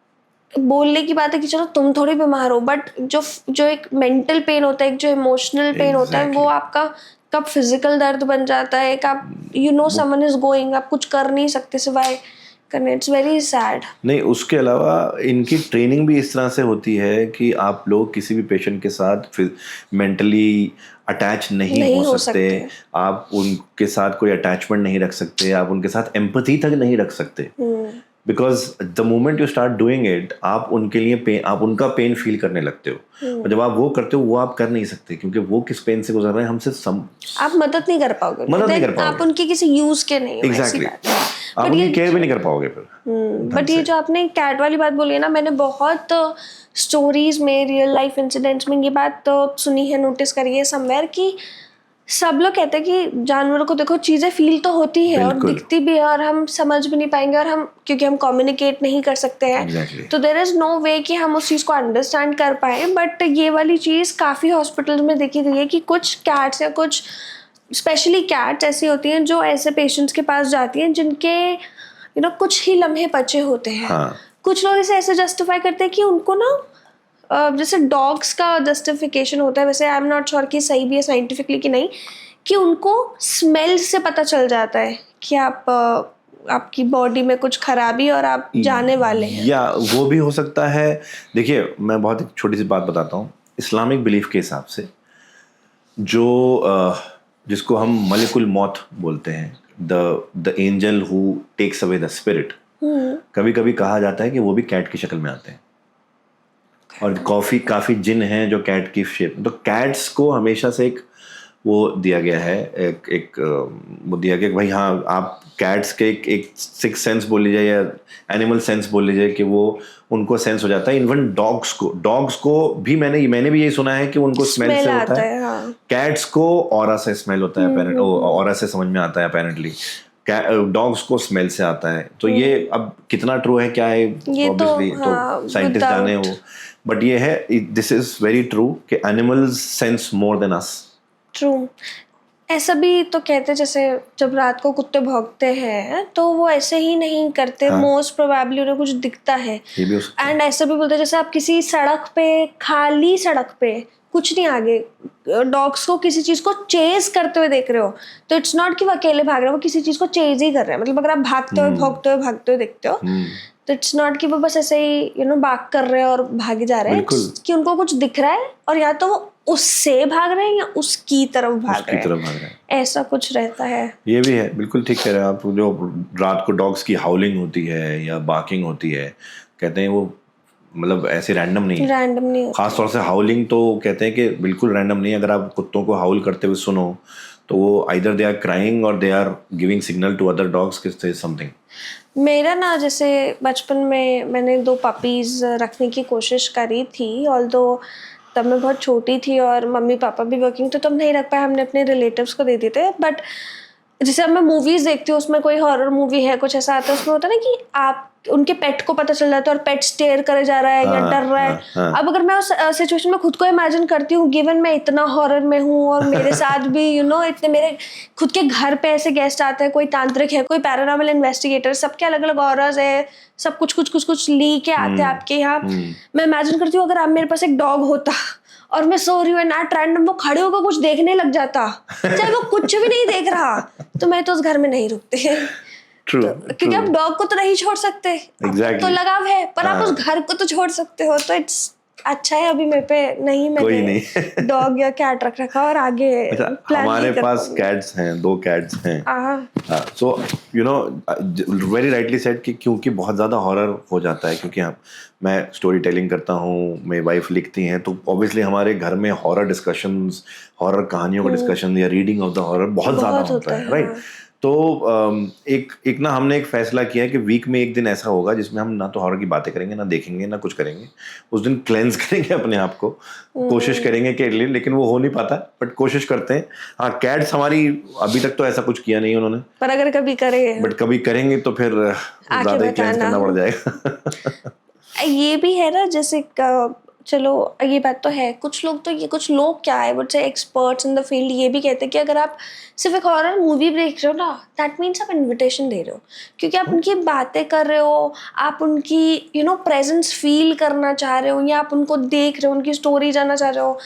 बोलने की बात है कि चलो तुम थोड़ी बीमार हो, बट जो एक मेंटल पेन होता है, एक जो इमोशनल पेन होता है, वो आपका कब फिजिकल दर्द बन जाता है, एक आप समवन इज गोइंग, आप कुछ कर नहीं सकते सिवाय करने। It's very sad. नहीं, उसके अलावा इनकी ट्रेनिंग भी इस तरह से होती है कि आप लोग किसी भी पेशेंट के साथ मेंटली अटैच नहीं हो सकते, आप उनके साथ कोई अटैचमेंट नहीं रख सकते, आप उनके साथ एम्पैथी तक नहीं रख सकते, because the moment you start doing it, आप उनके लिए आप उनका पेन फील करने लगते हो। और जब आप वो करते हो, वो आप कर नहीं सकते, क्योंकि वो किस पेन से गुजर रहे हैं हमसे आप मदद नहीं कर पाओगे, आप उनके किसी यूज के नहीं हो। एग्जैक्टली, आप उनकी केयर भी नहीं कर पाओगे फिर। बट ये जो आपने कैट वाली बात बोली है ना, मैंने बहुत स्टोरीज में, रियल लाइफ इंसिडेंट्स में ये बात तो सुनी है, नोटिस करी है समवेयर, कि सब लोग कहते हैं कि जानवरों को देखो चीजें फील तो होती है और दिखती भी है, और हम समझ भी नहीं पाएंगे, और हम क्योंकि हम कम्युनिकेट नहीं कर सकते हैं, तो देयर इज नो वे कि हम उस चीज को अंडरस्टैंड कर पाए। बट ये वाली चीज काफी हॉस्पिटल में देखी गई है कि कुछ कैट्स या कुछ स्पेशली कैट्स ऐसी होती हैं जो ऐसे पेशेंट्स के पास जाती हैं जिनके कुछ ही लम्हे बचे होते हैं। कुछ लोग इसे ऐसे जस्टिफाई करते हैं कि उनको ना जैसे डॉग्स का जस्टिफिकेशन होता है, वैसे आई एम नॉट श्योर कि सही भी है साइंटिफिकली कि नहीं, कि उनको स्मेल से पता चल जाता है कि आपकी बॉडी में कुछ खराबी और आप जाने वाले हैं, या वो भी हो सकता है। देखिए, मैं बहुत एक छोटी सी बात बताता हूँ। इस्लामिक बिलीफ के हिसाब से जो जिसको हम मलिकुल मौत बोलते हैं, the angel who takes away the spirit, कभी कभी कहा जाता है कि वो भी कैट की शक्ल में आते हैं, और काफी जिन हैं जो कैट की शेप। तो कैट्स को हमेशा से एक वो दिया गया है, वो दिया गया कि भाई हाँ, आप कैट्स के एक सिक्स सेंस बोल लीजिए या एनिमल सेंस बोल लीजिए, कि वो उनको सेंस हो जाता है। इवन डॉग्स को भी मैंने भी यही सुना है कि उनको स्मेल से होता है। कैट्स को ऑरा से स्मेल होता है, ऑरा से समझ में आता है अपेरेंटली। डॉग्स को स्मेल से आता है। तो ये अब कितना ट्रू है क्या है, ऑब्वियसली तो साइंटिस्ट जाने वो, बट ये है, दिस इज वेरी ट्रू कि animals sense more than us. True. ऐसा भी तो कहते हैं जैसे जब रात को कुत्ते भौंकते हैं तो वो ऐसे ही नहीं करते, मोस्ट प्रोबेबली उन्हें कुछ दिखता है। एंड ऐसा भी बोलते हैं जैसे आप किसी सड़क पे, खाली सड़क पे, कुछ नहीं आगे, डॉग्स को किसी चीज को चेज करते हुए देख रहे हो, तो इट्स नॉट कि वो अकेले भाग रहे हो, वो किसी चीज को चेज ही कर रहे हैं। मतलब अगर आप भागते हुए भागते हुए देखते हो, तो इट्स नॉट कि वो बस ऐसे ही बाग कर रहे हैं और भागे जा रहे हैं, कि उनको कुछ दिख रहा है और या तो वो उससे भाग रहे हैं या उसकी तरफ भाग रहे हैं, ऐसा कुछ रहता है। ये भी है, बिल्कुल ठीक कह रहे हैं आप। जो रात को डॉग्स की हाउलिंग होती है या बार्किंग होती है, कहते हैं वो मतलब ऐसे रैंडम नहीं, खास तौर से हाउलिंग तो कहते हैं कि बिल्कुल रैंडम नहीं। अगर आप कुत्तों को हाउल करते हुए सुनो तो वो आइदर दे आर क्राइंग और they are giving signal to other dogs कि देयर इज समथिंग। मेरा ना जैसे बचपन में मैंने 2 पपीज रखने की कोशिश करी थी, ऑल्दो तब मैं बहुत छोटी थी और मम्मी पापा भी वर्किंग, तो तब नहीं रख पाए, हमने अपने रिलेटिव्स को दे दिए थे। बट जैसे अब मैं मूवीज देखती हूँ, उसमें कोई हॉरर मूवी है, कुछ ऐसा आता है, उसमें होता है ना कि आप उनके पेट को पता चल जाता है और पेट स्टेयर करे जा रहा है या डर रहा है। अब अगर मैं उस सिचुएशन में खुद को इमेजिन करती हूँ, गिवन मैं इतना हॉरर में हूँ और मेरे साथ भी इतने मेरे खुद के घर पे ऐसे गेस्ट आते हैं, कोई तांत्रिक है, कोई पैरानॉर्मल इन्वेस्टिगेटर, सबके अलग अलग ऑराज है, सब कुछ ली के आते हैं आपके यहाँ। मैं इमेजिन करती हूँ अगर आप मेरे पास एक डॉग होता और मैं सो रही हूँ एंड एट रैंडम वो खड़े होकर कुछ देखने लग जाता, चाहे वो कुछ भी नहीं देख रहा, तो मैं तो उस घर में नहीं रुकते। क्योंकि आप डॉग को तो नहीं छोड़ सकते, तो लगाव है, पर आप उस घर को तो छोड़ सकते हो। तो इट्स अच्छा है अभी मेरे पे मैंने डॉग या कैट रख रखा और आगे हमारे पास कैट्स हैं, 2 कैट्स हैं। सो वेरी राइटली सेड कि क्योंकि बहुत ज्यादा हॉरर हो जाता है, क्योंकि मैं स्टोरी टेलिंग करता हूँ, मेरी वाइफ लिखती हैं, तो ऑब्वियसली हमारे घर में हॉरर डिस्कशंस, हॉरर कहानियों का डिस्कशन या रीडिंग ऑफ द हॉरर बहुत ज्यादा होता है, राइट। तो एक ना हमने एक फैसला किया है कि वीक में एक दिन ऐसा होगा जिसमें हम ना तो हॉरर की बातें करेंगे, ना देखेंगे, ना कुछ करेंगे। उस दिन क्लेंस करेंगे अपने आप को, कोशिश करेंगे के लिए, लेकिन वो हो नहीं पाता, बट कोशिश करते हैं। हाँ, कैट्स हमारी अभी तक तो ऐसा कुछ किया नहीं उन्होंने, पर अगर कभी करेंगे, बट कभी करेंगे तो फिर ज्यादा ही क्लेंस करना पड़ जाएगा। ये भी है ना, जैसे चलो ये बात तो है, कुछ लोग क्या है बोलते एक्सपर्ट्स इन द फील्ड ये भी कहते हैं कि अगर आप सिर्फ एक हॉरर मूवी देख रहे हो ना, दैट मीन्स आप इनविटेशन दे रहे हो, क्योंकि आप उनकी बातें कर रहे हो, आप उनकी प्रेजेंस फील करना चाह रहे हो, या आप उनको देख रहे हो, उनकी स्टोरी जानना चाह रहे हो,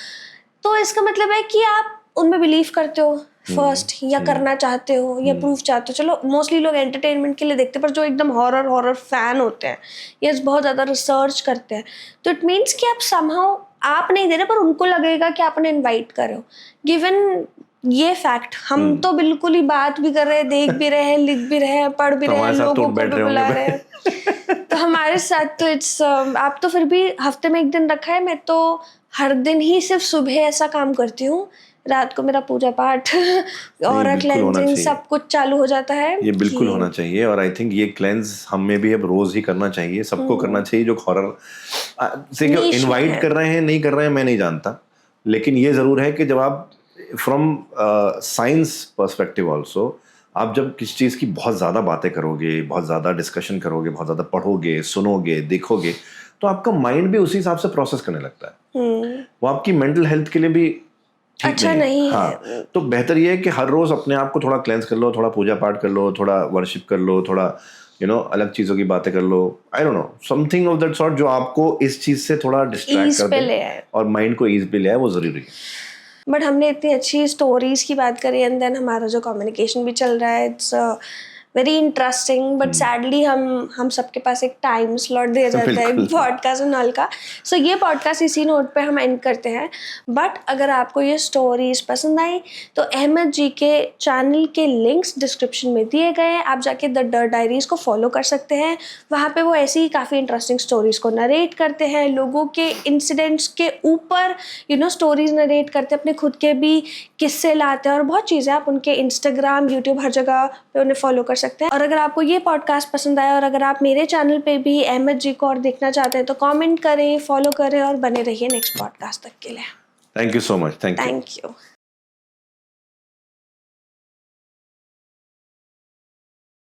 तो इसका मतलब है कि आप उनमें बिलीव करते हो फर्स्ट, या करना चाहते हो, या प्रूफ चाहते हो। चलो मोस्टली लोग एंटरटेनमेंट के लिए देखते हैं, पर जो एकदम हॉरर फैन होते हैं या बहुत ज़्यादा रिसर्च करते हैं, तो इट मीन्स कि आप समहाउ आप नहीं दे रहे, पर उनको लगेगा कि आप उन्हें इन्वाइट कर रहे हो। गिवन ये फैक्ट, हम तो बिल्कुल ही बात भी कर रहे हैं, देख भी रहे हैं, लिख भी रहे हैं, पढ़ भी रहे हैं, लोगों को भी बुला रहे हैं। तो हमारे साथ तो इट्स आप तो फिर भी हफ्ते में एक दिन रखा है, मैं तो हर दिन ही सिर्फ सुबह ऐसा काम करती हूँ, रात को मेरा पूजा पाठ और क्लेंजिंग सब कुछ चालू हो जाता है। ये बिल्कुल होना चाहिए, और आई थिंक ये क्लेंज हमें भी अब रोज ही करना चाहिए, सबको करना चाहिए जो हॉरर से इनवाइट कर रहे हैं, नहीं कर रहे हैं मैं नहीं जानता, लेकिन ये जरूर है कि जब आप फ्रॉम साइंस पर्सपेक्टिव ऑल्सो, आप जब किसी चीज़ की बहुत ज़्यादा बातें करोगे, बहुत ज़्यादा डिस्कशन करोगे, बहुत ज़्यादा पढ़ोगे, सुनोगे, देखोगे, तो आपका माइंड भी उसी हिसाब से प्रोसेस करने लगता है। वो आपकी मेंटल हेल्थ के लिए भी अच्छा नहीं है। हाँ, तो बेहतर ये है कि हर रोज अपने आप को थोड़ा क्लेंस कर लो, थोड़ा पूजा पाठ कर लो, थोड़ा वर्शिप कर लो, थोड़ा अलग चीजों की बातें कर लो, I don't know, something of that sort जो आपको इस चीज से थोड़ा डिस्ट्रैक्ट कर दे और माइंड को ईज पे ले आए, वो जरूरी है। बट हमने इतनी अच्छी स्टोरीज की बात करी, एंड देन हमारा जो कम्युनिकेशन भी चल रहा है, it's very interesting, but sadly हम सबके पास एक टाइम स्लॉट दिया जाता है पॉडकास्ट एंड ऑल का। सो ये पॉडकास्ट इसी नोट पे हम एंड करते हैं। बट अगर आपको ये स्टोरीज पसंद आई तो अहमद जी के चैनल के लिंक्स डिस्क्रिप्शन में दिए गए हैं, आप जाके द डर डायरीज को फॉलो कर सकते हैं। वहाँ पे वो ऐसी ही काफ़ी इंटरेस्टिंग स्टोरीज को नरेट करते हैं, लोगों के इंसिडेंट्स के ऊपर स्टोरीज नरेट करते हैं, अपने खुद के भी किस्से लाते हैं, और बहुत चीज़ें आप उनके इंस्टाग्राम, यूट्यूब, हर जगह पे उन्हें फॉलो कर सकते हैं। और अगर आपको ये पॉडकास्ट पसंद आया और अगर आप मेरे चैनल पे भी अहमद जी को और देखना चाहते हैं तो कमेंट करें, फॉलो करें और बने रहिए नेक्स्ट पॉडकास्ट तक के लिए। Thank you so much. Thank you.